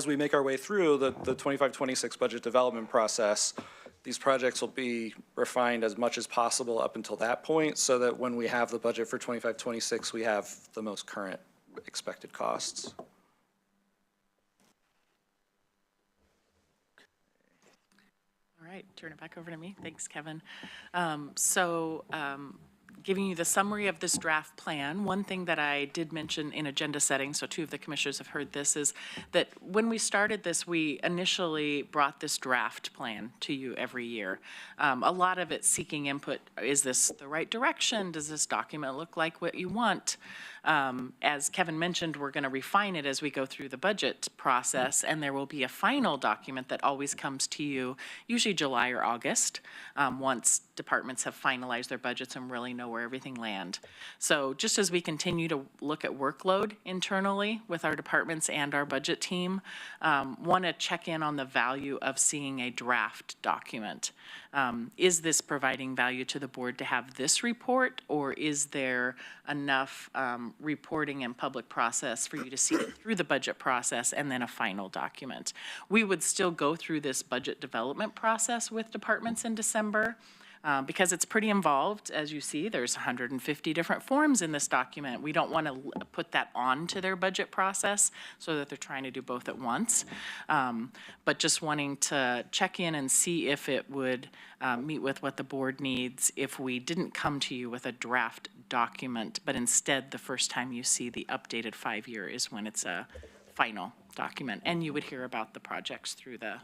make our way through the 25-26 budget development process, these projects will be refined as much as possible up until that point so that when we have the budget for 25-26, we have the most current expected costs. All right, turn it back over to me. Thanks, Kevin. Giving you the summary of this draft plan, one thing that I did mention in agenda setting, so 2 of the commissioners have heard this, is that when we started this, we initially brought this draft plan to you every year. A lot of it seeking input. Is this the right direction? Does this document look like what you want? As Kevin mentioned, we're going to refine it as we go through the budget process, and there will be a final document that always comes to you, usually July or August, once departments have finalized their budgets and really know where everything land. So just as we continue to look at workload internally with our departments and our budget team, want to check in on the value of seeing a draft document. Is this providing value to the board to have this report, or is there enough reporting and public process for you to see it through the budget process and then a final document? We would still go through this budget development process with departments in December. Because it's pretty involved, as you see, there's 150 different forms in this document. We don't want to put that onto their budget process so that they're trying to do both at once. But just wanting to check in and see if it would meet with what the board needs if we didn't come to you with a draft document, but instead the first time you see the updated 5-year is when it's a final document. And you would hear about the projects through the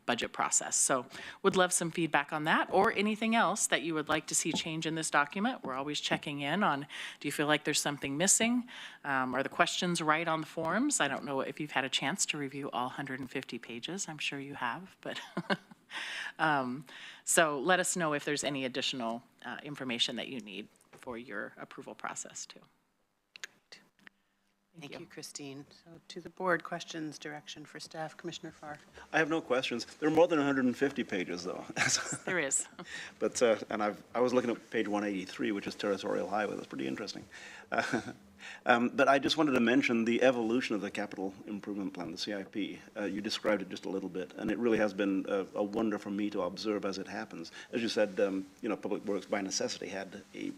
budget process. So would love some feedback on that or anything else that you would like to see change in this document. We're always checking in on, do you feel like there's something missing? Are the questions right on the forms? I don't know if you've had a chance to review all 150 pages. I'm sure you have, but so let us know if there's any additional information that you need for your approval process too. Thank you, Christine. So to the board, questions, direction for staff, Commissioner Farr. I have no questions. There are more than 150 pages, though. There is. But, and I was looking at page 183, which is territorial highway. That's pretty interesting. But I just wanted to mention the evolution of the capital improvement plan, the CIP. You described it just a little bit, and it really has been a wonder for me to observe as it happens. As you said, Public Works by necessity had a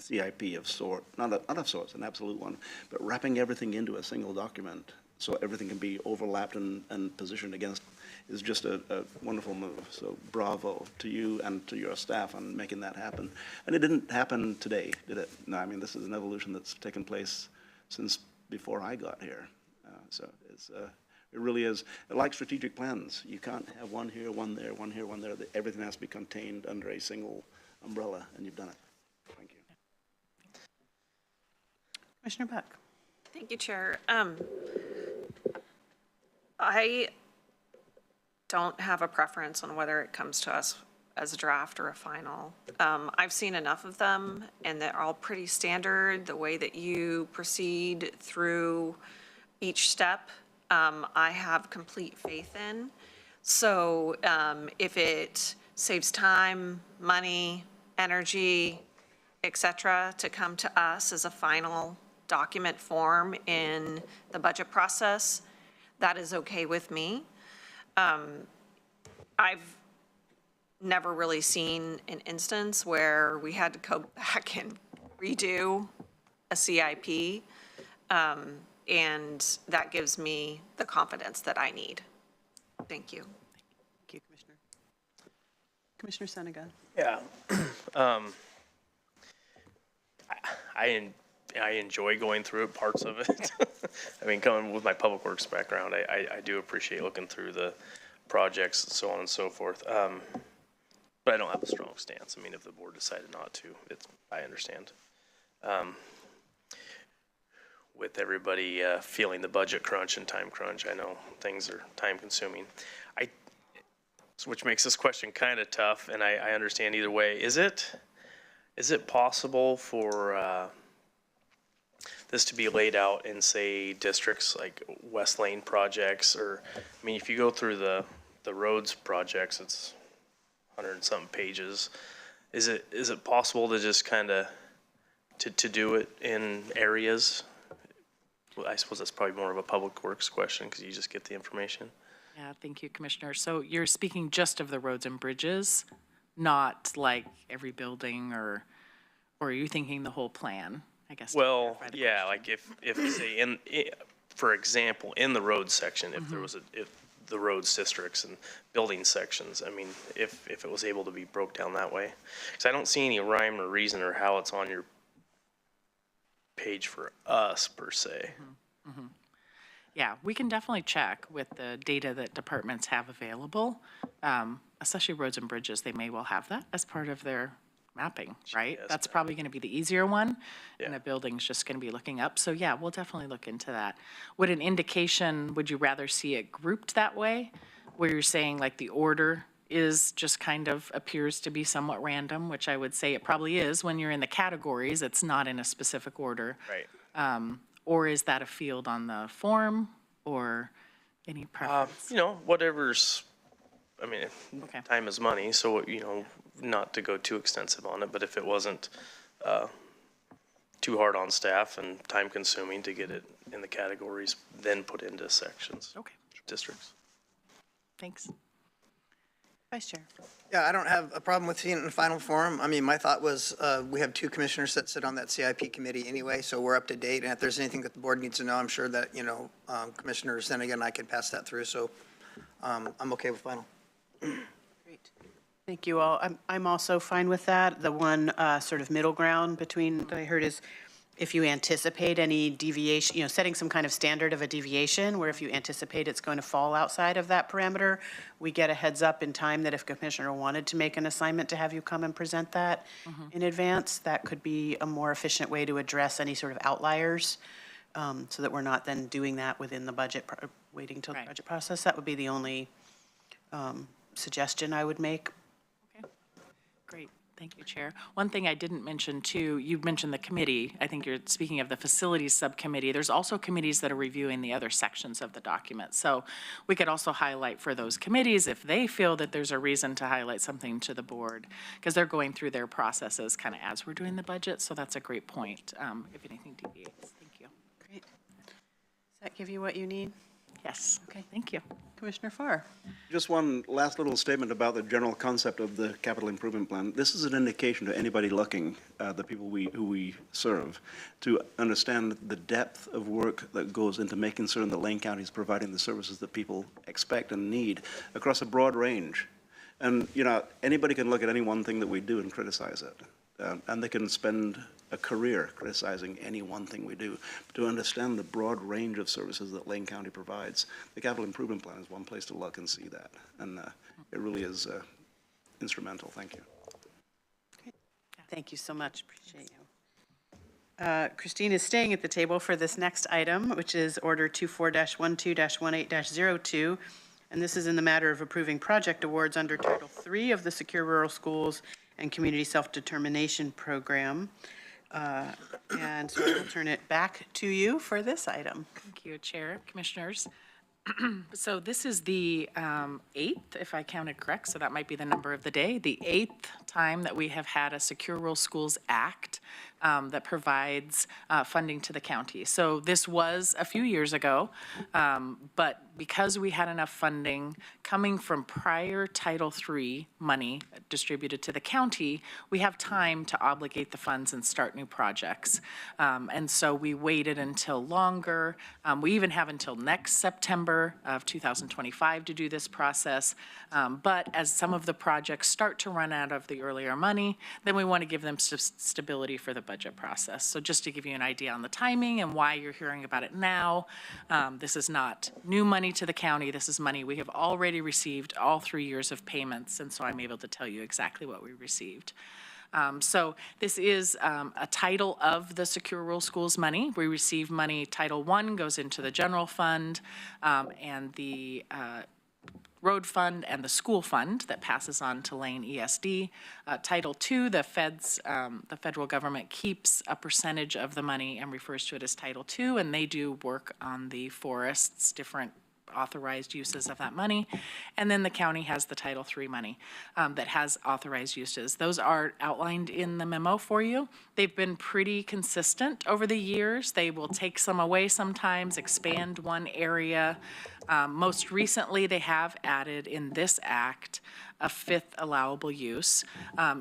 CIP of sort, not of sorts, an absolute one, but wrapping everything into a single document so everything can be overlapped and positioned against is just a wonderful move. So bravo to you and to your staff on making that happen. And it didn't happen today, did it? No, I mean, this is an evolution that's taken place since before I got here. So it really is, like strategic plans. You can't have one here, one there, one here, one there. Everything has to be contained under a single umbrella, and you've done it. Thank you. Commissioner Buck. Thank you, Chair. I don't have a preference on whether it comes to us as a draft or a final. I've seen enough of them, and they're all pretty standard, the way that you proceed through each step. I have complete faith in. So if it saves time, money, energy, et cetera, to come to us as a final document form in the budget process, that is okay with me. I've never really seen an instance where we had to go back and redo a CIP, and that gives me the confidence that I need. Thank you. Thank you, Commissioner. Commissioner Senega. Yeah. I enjoy going through it, parts of it. I mean, coming with my public works background, I do appreciate looking through the projects and so on and so forth. But I don't have a strong stance. I mean, if the board decided not to, I understand. With everybody feeling the budget crunch and time crunch, I know things are time consuming. Which makes this question kind of tough, and I understand either way. Is it possible for this to be laid out in, say, districts like West Lane projects, or, I mean, if you go through the roads projects, it's 100 and something pages. Is it possible to just kind of to do it in areas? Well, I suppose that's probably more of a public works question because you just get the information. Yeah, thank you, Commissioner. So you're speaking just of the roads and bridges, not like every building, or are you thinking the whole plan? I guess. Well, yeah, like if say for example, in the road section, if there was if the roads districts and building sections, I mean, if it was able to be broke down that way, because I don't see any rhyme or reason or how it's on your page for us per se. Yeah, we can definitely check with the data that departments have available, especially roads and bridges. They may well have that as part of their mapping, right? Yes, That's probably going to be the easier one, and Yeah. a building's just going to be looking up. So yeah, we'll definitely look into that. Would you rather see it grouped that way, where you're saying like the order is just kind of appears to be somewhat random, which I would say it probably is when you're in the categories, it's not in a specific order. Right. Or is that a field on the form, or any preference? Whatever's, I mean, Okay. time is money, so, not to go too extensive on it, but if it wasn't too hard on staff and time consuming to get it in the categories, then put into sections, Okay, districts. thanks. Vice Chair. Yeah, I don't have a problem with seeing it in final form. I mean, my thought was, we have two commissioners that sit on that CIP committee anyway, so we're up to date. And if there's anything that the board needs to know, I'm sure that, Commissioner Senega and I can pass that through. So I'm okay with final. Great. Thank you all. I'm also fine with that. The one sort of middle ground between that I heard is if you anticipate any deviation, setting some kind of standard of a deviation where if you anticipate it's going to fall outside of that parameter, we get a heads up in time that if Commissioner wanted to make an assignment to have you come and present that in advance, that could be a more efficient way to address any sort of outliers, so that we're not then doing that within the budget, waiting till the Right. budget process. That would be the only suggestion I would make. Okay, great. Thank you, Chair. One thing I didn't mention too, you mentioned the committee. I think you're speaking of the facilities subcommittee. There's also committees that are reviewing the other sections of the document. So we could also highlight for those committees if they feel that there's a reason to highlight something to the board, because they're going through their processes kind of as we're doing the budget. So that's a great point, if anything deviates. Thank you. Great. Does that give you what you need? Yes. Okay, thank you. Commissioner Farr? Just one last little statement about the general concept of the capital improvement plan. This is an indication to anybody looking, the people who we serve, to understand the depth of work that goes into making certain that Lane County is providing the services that people expect and need across a broad range. And, you know, anybody can look at any one thing that we do and criticize it. And they can spend a career criticizing any one thing we do. But to understand the broad range of services that Lane County provides, the capital improvement plan is one place to look and see that. And it really is instrumental. Thank you. Thank you so much. Appreciate you. Christine is staying at the table for this next item, which is Order 24-12-18-02. And this is in the matter of approving project awards under Title III of the Secure Rural Schools and Community Self-Determination Program. And so I will turn it back to you for this item. Thank you, Chair, Commissioners. So this is the 8th, if I counted correct, so that might be the number of the day, the 8th time that we have had a Secure Rural Schools Act that provides funding to the county. So this was a few years ago, but because we had enough funding coming from prior Title III money distributed to the county, we have time to obligate the funds and start new projects. And so we waited until longer. We even have until next September of 2025 to do this process. But as some of the projects start to run out of the earlier money, then we want to give them stability for the budget process. So just to give you an idea on the timing and why you're hearing about it now, this is not new money to the county. This is money we have already received all 3 years of payments, and so I'm able to tell you exactly what we received. So this is a title of the Secure Rural Schools money. We receive money, Title I goes into the general fund, and the road fund and the school fund that passes on to Lane ESD. Title II, the federal government keeps a percentage of the money and refers to it as Title II, and they do work on the forests, different authorized uses of that money. And then the county has the Title III money that has authorized uses. Those are outlined in the memo for you. They've been pretty consistent over the years. They will take some away sometimes, expand one area. Most recently, they have added in this act a 5th allowable use.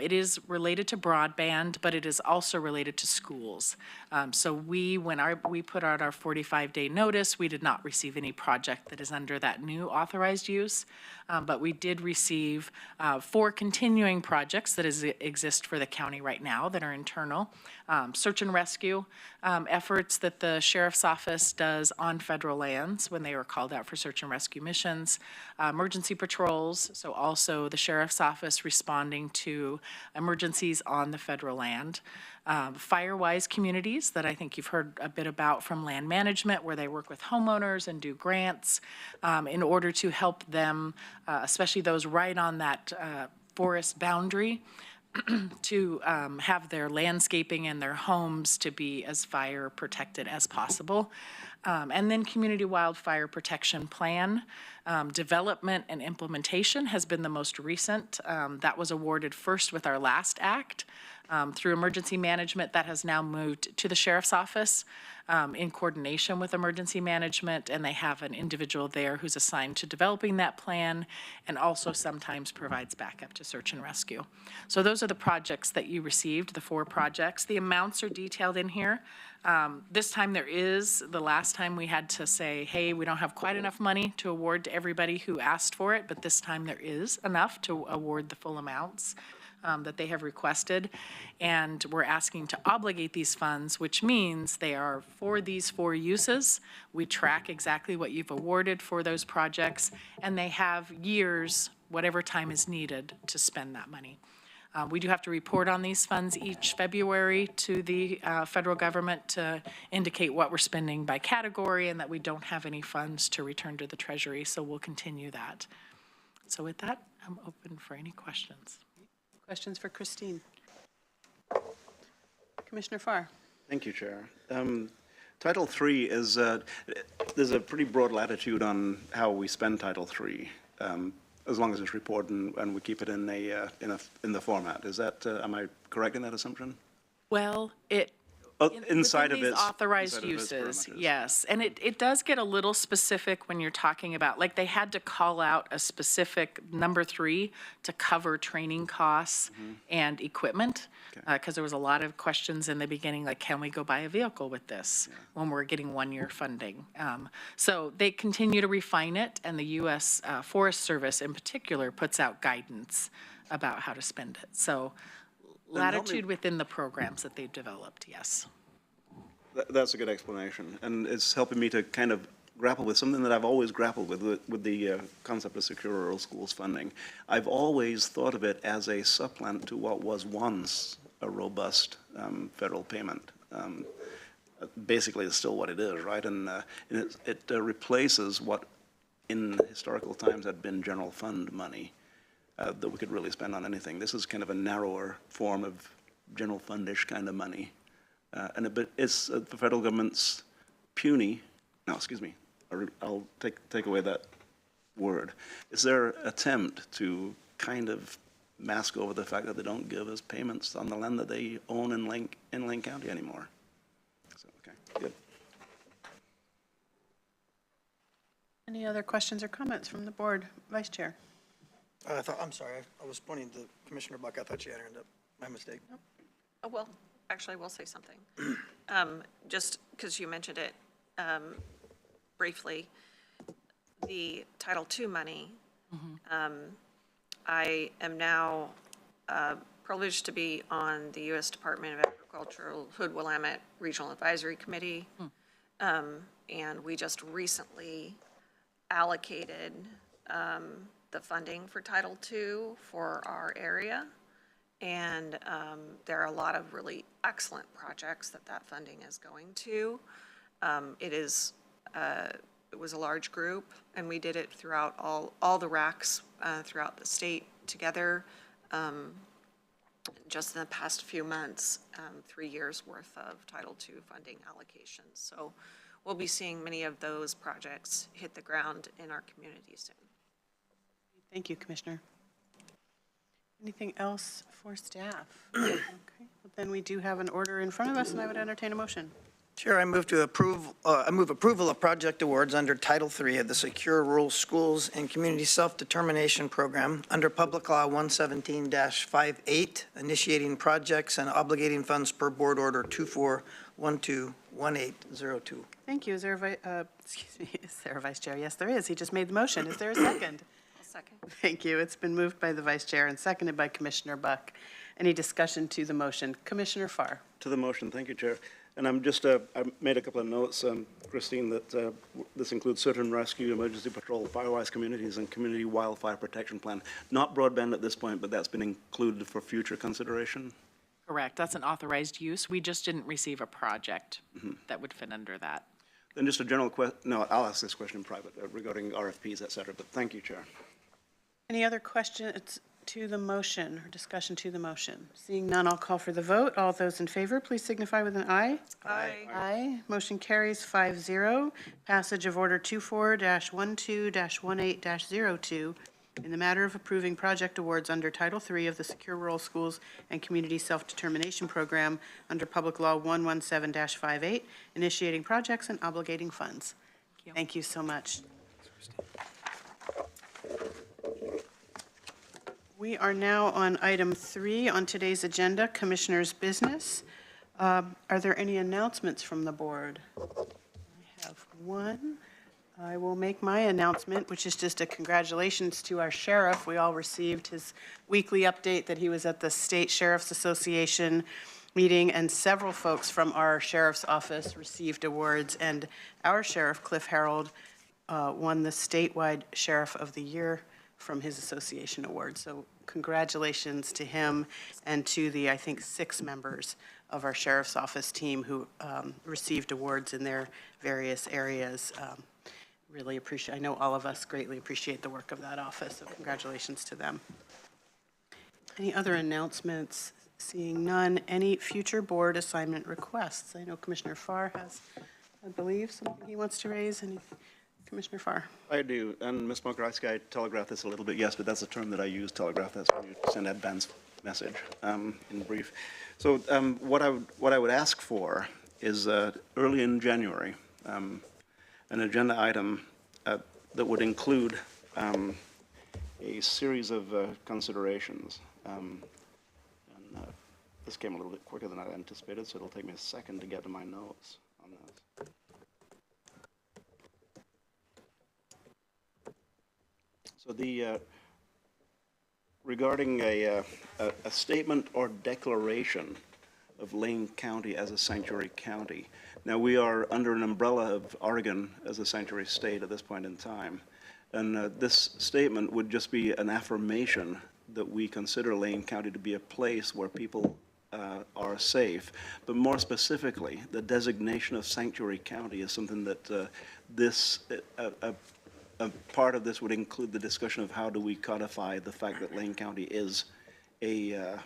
It is related to broadband, but it is also related to schools. So when we put out our 45-day notice, we did not receive any project that is under that new authorized use, but we did receive 4 continuing projects that exist for the county right now that are internal. Search and rescue efforts that the sheriff's office does on federal lands when they were called out for search and rescue missions. Emergency patrols, so also the sheriff's office responding to emergencies on the federal land. Firewise communities that I think you've heard a bit about from land management, where they work with homeowners and do grants in order to help them, especially those right on that forest boundary, to have their landscaping and their homes to be as fire protected as possible. And then Community Wildfire Protection Plan. Development and implementation has been the most recent. That was awarded first with our last act. Through emergency management, that has now moved to the sheriff's office in coordination with emergency management, and they have an individual there who's assigned to developing that plan and also sometimes provides backup to search and rescue. So those are the projects that you received, the 4 projects. The amounts are detailed in here. This time the last time we had to say, hey, we don't have quite enough money to award to everybody who asked for it, but this time there is enough to award the full amounts that they have requested. And we're asking to obligate these funds, which means they are for these 4 uses. We track exactly what you've awarded for those projects, and they have years, whatever time is needed, to spend that money. We do have to report on these funds each February to the federal government to indicate what we're spending by category and that we don't have any funds to return to the Treasury, so we'll continue that. So with that, I'm open for any questions. Questions for Christine? Commissioner Farr? Thank you, Chair. Title III is, there's a pretty broad latitude on how we spend Title III, as long as it's reported and we keep it in the format. Is that, am I correct in that assumption? Well, Inside of within these its authorized inside of its uses, parameters. yes. And it does get a little specific when you're talking about, like, they had to call out a specific number 3 to cover training costs and equipment, because there was a lot of questions in the beginning, like, can we go buy a vehicle with this when we're getting 1-year funding? So they continue to refine it, and the U.S. Forest Service in particular puts out guidance about how to spend it. So latitude within the programs that they've developed, yes. That's a good explanation, and it's helping me to kind of grapple with something that I've always grappled with the concept of secure rural schools funding. I've always thought of it as a supplement to what was once a robust federal payment. Basically, it's still what it is, right? And it replaces what in historical times had been general fund money that we could really spend on anything. This is kind of a narrower form of general fundish kind of money. But it's the federal government's puny, no, excuse me, I'll take away that word. It's their attempt to kind of mask over the fact that they don't give us payments on the land that they own in Lane County anymore. So, okay, good. Any other questions or comments from the board? Vice Chair? I'm sorry, I was pointing to Commissioner Buck. I thought she had her hand up. My mistake. Oh, well, actually, I will say something. Just because you mentioned it briefly, the Title II money, I am now privileged to be on the U.S. Department of Agricultural Hood-Willamette Regional Advisory Committee. And we just recently allocated the funding for Title II for our area. And there are a lot of really excellent projects that funding is going to. It was a large group, and we did it throughout all the RACs throughout the state together. Just in the past few months, 3 years worth of Title II funding allocations. So we'll be seeing many of those projects hit the ground in our community soon. Thank you, Commissioner. Anything else for staff? Okay, well, then we do have an order in front of us, and I would entertain a motion. Chair, I move approval of project awards under Title III of the Secure Rural Schools and Community Self-Determination Program under Public Law 117-58, initiating projects and obligating funds per Board Order 24121802. Thank you. Is there a Vice Chair? Yes, there is. He just made the motion. Is there a second? I'll second. Thank you. It's been moved by the Vice Chair and seconded by Commissioner Buck. Any discussion to the motion? Commissioner Farr. To the motion, thank you, Chair. And I'm just, I made a couple of notes, Christine, that this includes search and rescue, emergency patrol, firewise communities, and community wildfire protection plan. Not broadband at this point, but that's been included for future consideration. Correct. That's an authorized use. We just didn't receive a project that would fit under that. Then just a general question, no, I'll ask this question in private regarding RFPs, et cetera, but thank you, Chair. Any other questions to the motion or discussion to the motion? Seeing none, I'll call for the vote. All those in favor, please signify with an aye. Aye. Aye. Motion carries 5-0. Passage of Order 24-12-18-02 in the matter of approving project awards under Title III of the Secure Rural Schools and Community Self-Determination Program under Public Law 117-58, initiating projects and obligating funds. Thank you so much. We are now on item 3 on today's agenda, Commissioner's Business. Are there any announcements from the board? I have one. I will make my announcement, which is just a congratulations to our sheriff. We all received his weekly update that he was at the State Sheriff's Association meeting, and several folks from our sheriff's office received awards, and our sheriff, Cliff Harold, won the statewide Sheriff of the Year from his association award. So congratulations to him and to the, I think, 6 members of our sheriff's office team who received awards in their various areas. Really appreciate, I know all of us greatly appreciate the work of that office, so congratulations to them. Any other announcements? Seeing none. Any future board assignment requests? I know Commissioner Farr has, I believe, something he wants to raise. Any, Commissioner Farr? I do, and Ms. Mokrowski, I telegraphed this a little bit, yes, but that's the term that I use, telegraph, that's when you send advance message in brief. So what I would ask for is early in January, an agenda item that would include a series of considerations. This came a little bit quicker than I anticipated, so it'll take me a second to get to my notes on this. So the regarding a statement or declaration of Lane County as a sanctuary county. Now, we are under an umbrella of Oregon as a sanctuary state at this point in time. And this statement would just be an affirmation that we consider Lane County to be a place where people are safe. But more specifically, the designation of sanctuary county is something that a part of this would include the discussion of how do we codify the fact that Lane County is a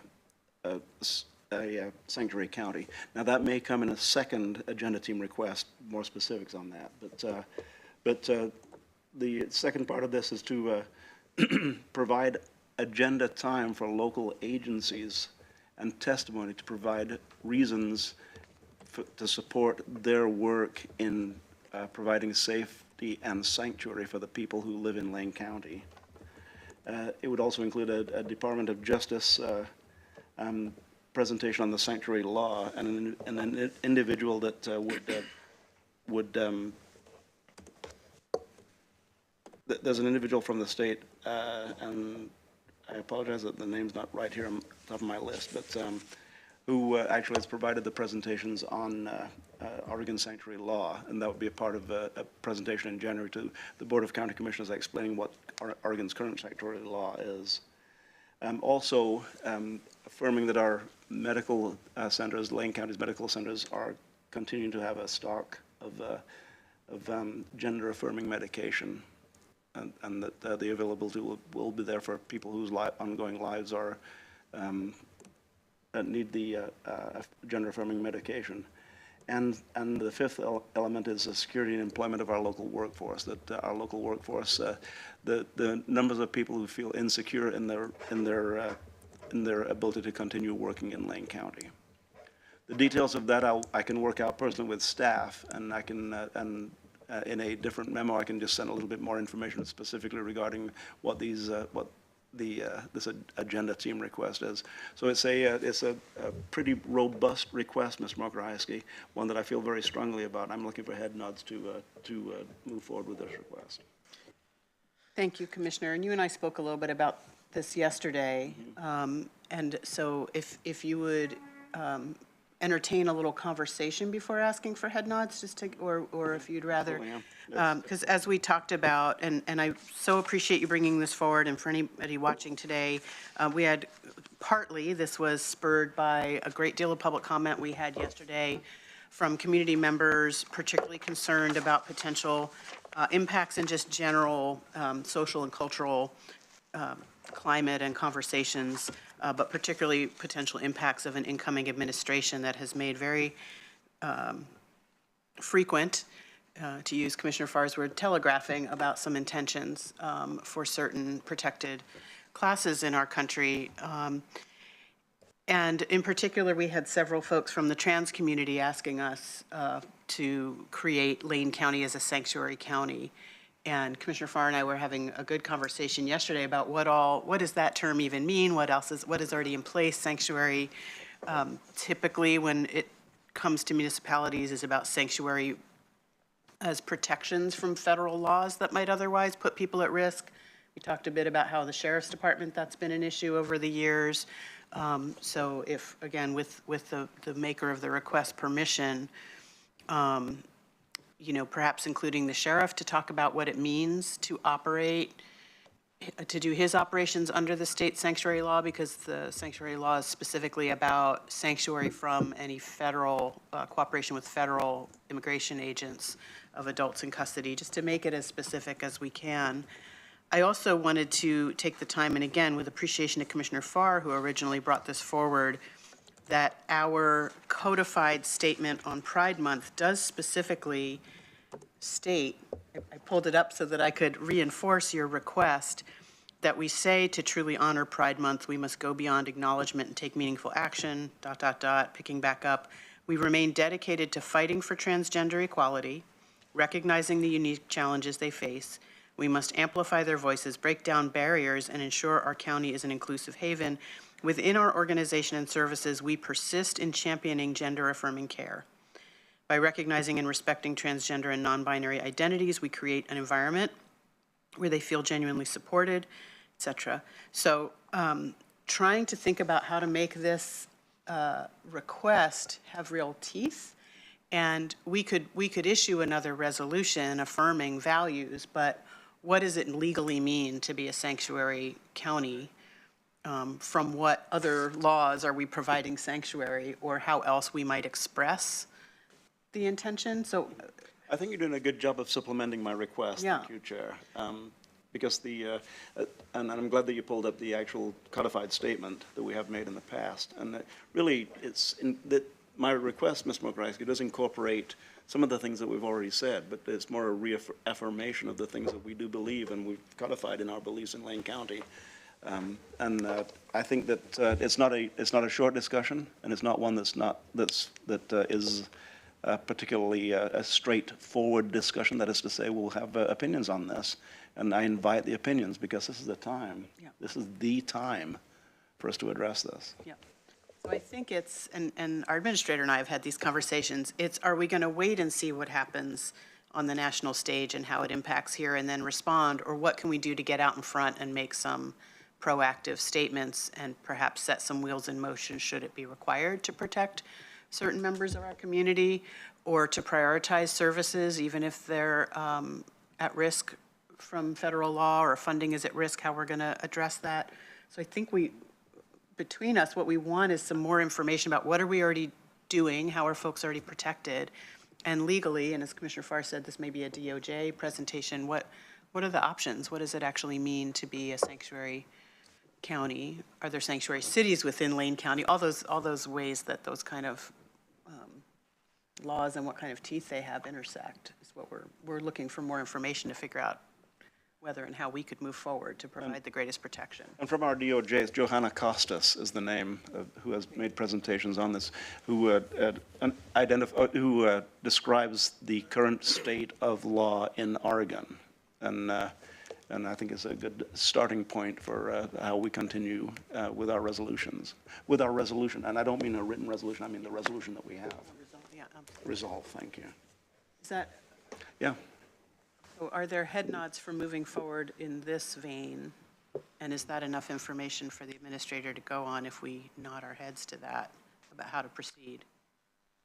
sanctuary county. Now, that may come in a second agenda team request, more specifics on that. But the second part of this is to provide agenda time for local agencies and testimony to provide reasons to support their work in providing safety and sanctuary for the people who live in Lane County. It would also include a Department of Justice presentation on the sanctuary law and an individual that there's an individual from the state, and I apologize that the name's not right here on top of my list, but who actually has provided the presentations on Oregon sanctuary law, and that would be a part of a presentation in January to the Board of County Commissioners explaining what Oregon's current sanctuary law is. Also, affirming that our medical centers, Lane County's medical centers, are continuing to have a stock of gender-affirming medication, and that the availability will be there for people whose ongoing lives are need the gender-affirming medication. And the fifth element is the security and employment of our local workforce. That our local workforce, the numbers of people who feel insecure in their ability to continue working in Lane County. The details of that I can work out personally with staff, and I can in a different memo I can just send a little bit more information specifically regarding what these this agenda team request is. So it's a pretty robust request, Ms. Mokrowski, one that I feel very strongly about. I'm looking for head nods to move forward with this request. Thank you, Commissioner. And you and I spoke a little bit about this yesterday. And so if you would entertain a little conversation before asking for head nods, just to, or if you'd rather, because as we talked about, and I so appreciate you bringing this forward, and for anybody watching today, we had partly, this was spurred by a great deal of public comment we had yesterday from community members, particularly concerned about potential impacts in just general social and cultural climate and conversations, but particularly potential impacts of an incoming administration that has made very frequent, to use Commissioner Farr's word, telegraphing about some intentions for certain protected classes in our country. And in particular, we had several folks from the trans community asking us to create Lane County as a sanctuary county. And Commissioner Farr and I were having a good conversation yesterday about what does that term even mean? What is already in place? Sanctuary, typically when it comes to municipalities, is about sanctuary as protections from federal laws that might otherwise put people at risk. We talked a bit about how the Sheriff's Department, that's been an issue over the years. So if, again, with the maker of the request permission, you know, perhaps including the sheriff to talk about what it means to operate, to do his operations under the state sanctuary law, because the sanctuary law is specifically about sanctuary from any federal cooperation with federal immigration agents of adults in custody, just to make it as specific as we can. I also wanted to take the time, and again, with appreciation to Commissioner Farr, who originally brought this forward, that our codified statement on Pride Month does specifically state, I pulled it up so that I could reinforce your request, that we say to truly honor Pride Month, we must go beyond acknowledgement and take meaningful action, ... picking back up. We remain dedicated to fighting for transgender equality, recognizing the unique challenges they face. We must amplify their voices, break down barriers, and ensure our county is an inclusive haven. Within our organization and services, we persist in championing gender-affirming care. By recognizing and respecting transgender and non-binary identities, we create an environment where they feel genuinely supported, et cetera. So trying to think about how to make this request have real teeth. And we could issue another resolution affirming values, but what does it legally mean to be a sanctuary county? From what other laws are we providing sanctuary, or how else we might express the intention? So I think you're doing a good job of supplementing my request. Yeah. Thank you, Chair. Because and I'm glad that you pulled up the actual codified statement that we have made in the past. And really, my request, Ms. Mokrasky, does incorporate some of the things that we've already said, but it's more a reaffirmation of the things that we do believe and we've codified in our beliefs in Lane County. I think that it's not a short discussion, and it's not one that is particularly a straightforward discussion. That is to say, we'll have opinions on this, and I invite the opinions because this is the time. Yeah. This is the time for us to address this. Yeah. So I think it's, and our administrator and I have had these conversations, are we going to wait and see what happens on the national stage and how it impacts here and then respond, or what can we do to get out in front and make some proactive statements and perhaps set some wheels in motion should it be required to protect certain members of our community, or to prioritize services even if they're at risk from federal law or funding is at risk, how we're going to address that. So I think between us, what we want is some more information about what are we already doing, how are folks already protected, and legally, and as Commissioner Farr said, this may be a DOJ presentation, what are the options? What does it actually mean to be a sanctuary county? Are there sanctuary cities within Lane County? All those ways that those kind of laws and what kind of teeth they have intersect is what we're looking for more information to figure out whether and how we could move forward to provide the greatest protection. And from our DOJs, Johanna Costas is the name who has made presentations on this, who describes the current state of law in Oregon. And I think it's a good starting point for how we continue with our resolutions. With our resolution, and I don't mean a written resolution, I mean the resolution that we have. Yeah, absolutely. Resolve, thank you. Is that, Yeah. so are there head nods for moving forward in this vein? And is that enough information for the administrator to go on if we nod our heads to that about how to proceed?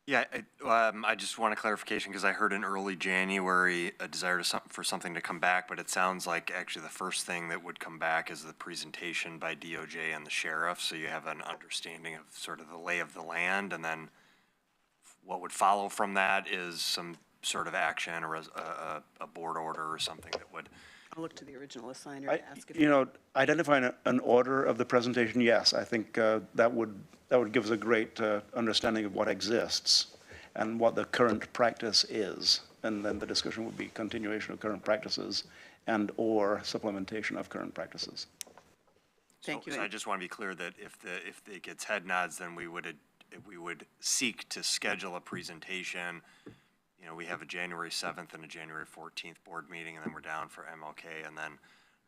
Yeah, I just want a clarification because I heard in early January a desire for something to come back, but it sounds like actually the first thing that would come back is the presentation by DOJ and the sheriff, so you have an understanding of sort of the lay of the land, and then what would follow from that is some sort of action or a board order or something that would. I'll look to the original assigner to ask if. Identifying an order of the presentation, yes, I think that would give us a great understanding of what exists and what the current practice is. And then the discussion would be continuation of current practices and or supplementation of current practices. Thank you. So I just want to be clear that if it gets head nods, then we would seek to schedule a presentation. You know, we have a January 7th and a January 14th board meeting, and then we're down for MLK, and then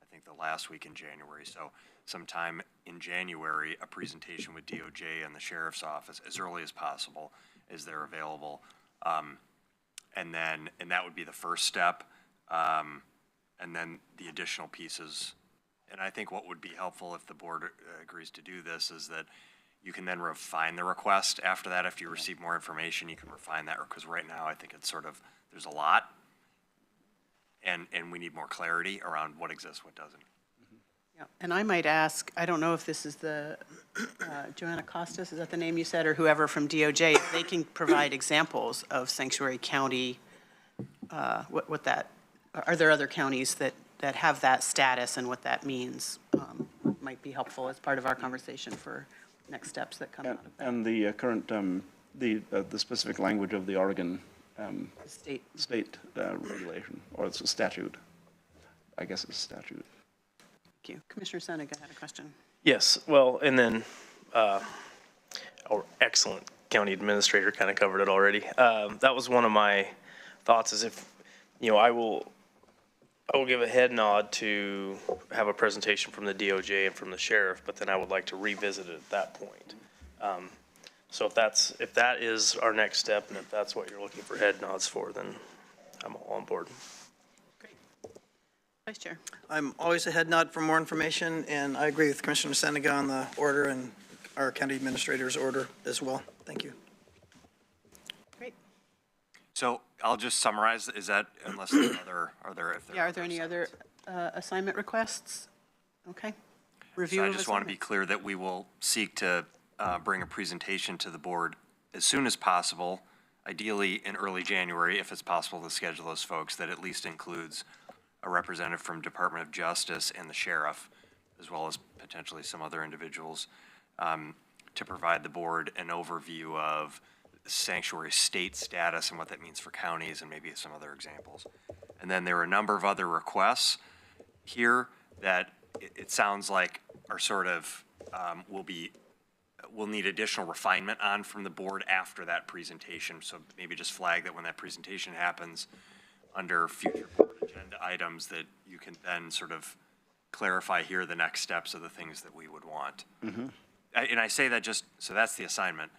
I think the last week in January. So sometime in January, a presentation with DOJ and the sheriff's office as early as possible as they're available. And that would be the first step. And then the additional pieces. And I think what would be helpful if the board agrees to do this is that you can then refine the request after that. If you receive more information, you can refine that, because right now I think it's sort of, there's a lot, and we need more clarity around what exists, what doesn't. Yeah. And I might ask, I don't know if this is the, Johanna Costas, is that the name you said, or whoever from DOJ, if they can provide examples of sanctuary county, are there other counties that that have that status and what that means might be helpful as part of our conversation for next steps that come out of that. And the current, the specific language of the Oregon State. regulation, or it's a statute. I guess it's a statute. Thank you. Commissioner Seniga had a question. Yes, well, and then our excellent county administrator kind of covered it already. That was one of my thoughts is if, I will give a head nod to have a presentation from the DOJ and from the sheriff, but then I would like to revisit it at that point. So if that is our next step and if that's what you're looking for head nods for, then I'm all on board. Great. Vice Chair. I'm always a head nod for more information, and I agree with Commissioner Seniga on the order and our county administrator's order as well. Thank you. Great. So I'll just summarize, is that, unless there are other, Are there any other assignment requests? Okay. Review So I of just want to be assignments. clear that we will seek to bring a presentation to the board as soon as possible, ideally in early January, if it's possible to schedule those folks, that at least includes a representative from Department of Justice and the sheriff, as well as potentially some other individuals, to provide the board an overview of sanctuary state status and what that means for counties and maybe some other examples. And then there are a number of other requests here that it sounds like are sort of, will need additional refinement on from the board after that presentation. So maybe just flag that when that presentation happens under future board agenda items that you can then sort of clarify here the next steps of the things that we would want. And I say that just, so that's the assignment.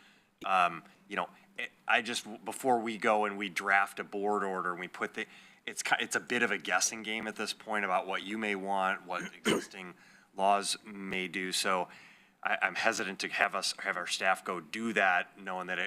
I just, before we go and we draft a board order and we put it's a bit of a guessing game at this point about what you may want, what existing laws may do. So I'm hesitant to have our staff go do that, knowing that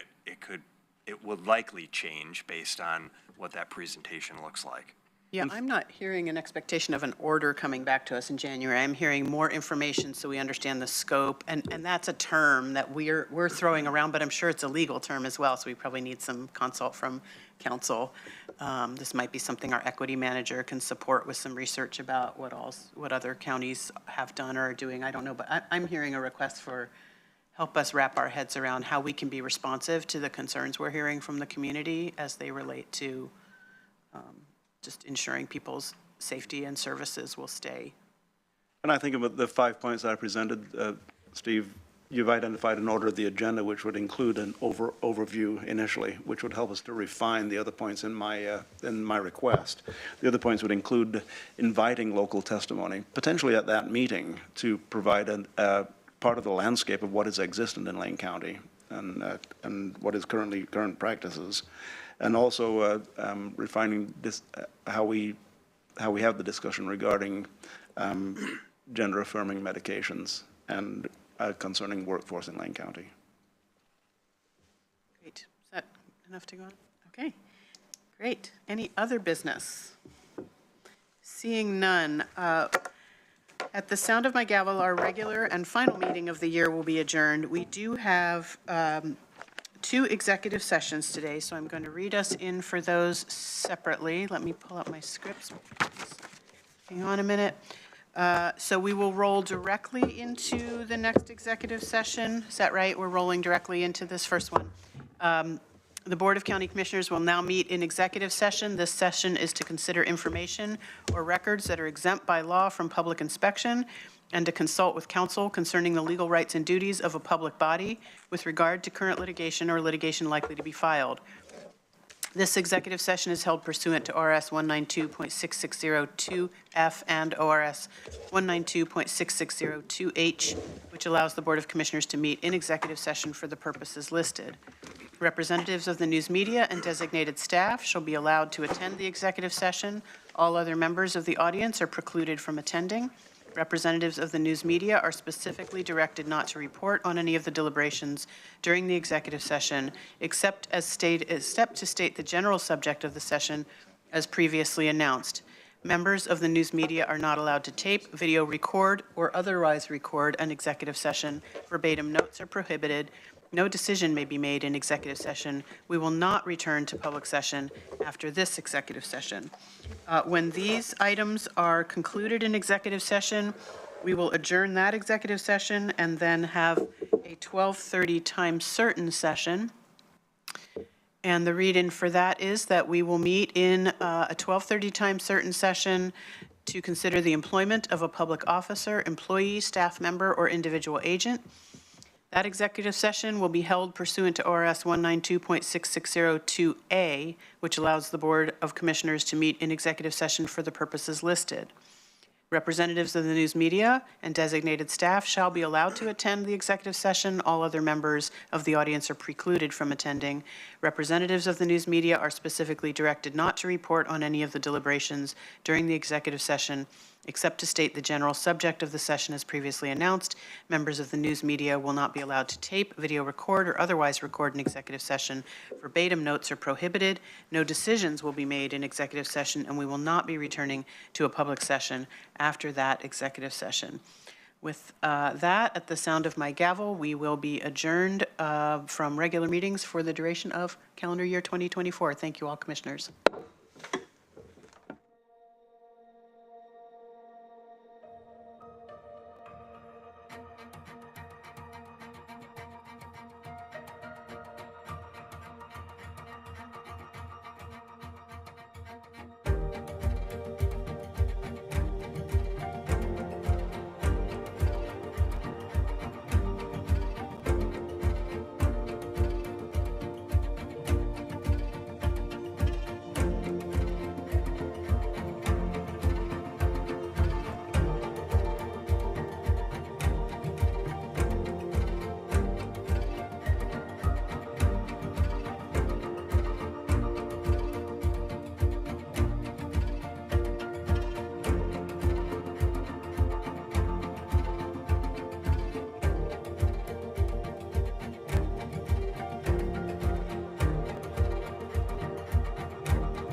it would likely change based on what that presentation looks like. Yeah, I'm not hearing an expectation of an order coming back to us in January. I'm hearing more information so we understand the scope, and that's a term that we're throwing around, but I'm sure it's a legal term as well, so we probably need some consult from counsel. This might be something our equity manager can support with some research about what other counties have done or are doing. I don't know, but I'm hearing a request for help us wrap our heads around how we can be responsive to the concerns we're hearing from the community as they relate to just ensuring people's safety and services will stay. And I think about the 5 points that I presented, Steve, you've identified an order of the agenda which would include an overview initially, which would help us to refine the other points in my request. The other points would include inviting local testimony, potentially at that meeting, to provide a part of the landscape of what is existent in Lane County and what is current practices. And also refining this, how we have the discussion regarding gender-affirming medications and concerning workforce in Lane County. Great. Is that enough to go on? Okay. Great. Any other business? Seeing none. At the sound of my gavel, our regular and final meeting of the year will be adjourned. We do have 2 executive sessions today, so I'm going to read us in for those separately. Let me pull up my scripts. Hang on a minute. So we will roll directly into the next executive session. Is that right? We're rolling directly into this first one. The Board of County Commissioners will now meet in executive session. This session is to consider information or records that are exempt by law from public inspection and to consult with counsel concerning the legal rights and duties of a public body with regard to current litigation or litigation likely to be filed. This executive session is held pursuant to RS 192.6602F and ORS 192.6602H, which allows the Board of Commissioners to meet in executive session for the purposes listed. Representatives of the news media and designated staff shall be allowed to attend the executive session. All other members of the audience are precluded from attending. Representatives of the news media are specifically directed not to report on any of the deliberations during the executive session, except to state the general subject of the session as previously announced. Members of the news media are not allowed to tape, video record, or otherwise record an executive session. Verbatim notes are prohibited. No decision may be made in executive session. We will not return to public session after this executive session. When these items are concluded in executive session, we will adjourn that executive session and then have a 12:30 time certain session. And the read-in for that is that we will meet in a 12:30 time certain session to consider the employment of a public officer, employee, staff member, or individual agent. That executive session will be held pursuant to ORS 192.6602A, which allows the Board of Commissioners to meet in executive session for the purposes listed. Representatives of the news media and designated staff shall be allowed to attend the executive session. All other members of the audience are precluded from attending. Representatives of the news media are specifically directed not to report on any of the deliberations during the executive session, except to state the general subject of the session as previously announced. Members of the news media will not be allowed to tape, video record, or otherwise record an executive session. Verbatim notes are prohibited. No decisions will be made in executive session, and we will not be returning to a public session after that executive session. With that, at the sound of my gavel, we will be adjourned from regular meetings for the duration of calendar year 2024. Thank you all, commissioners.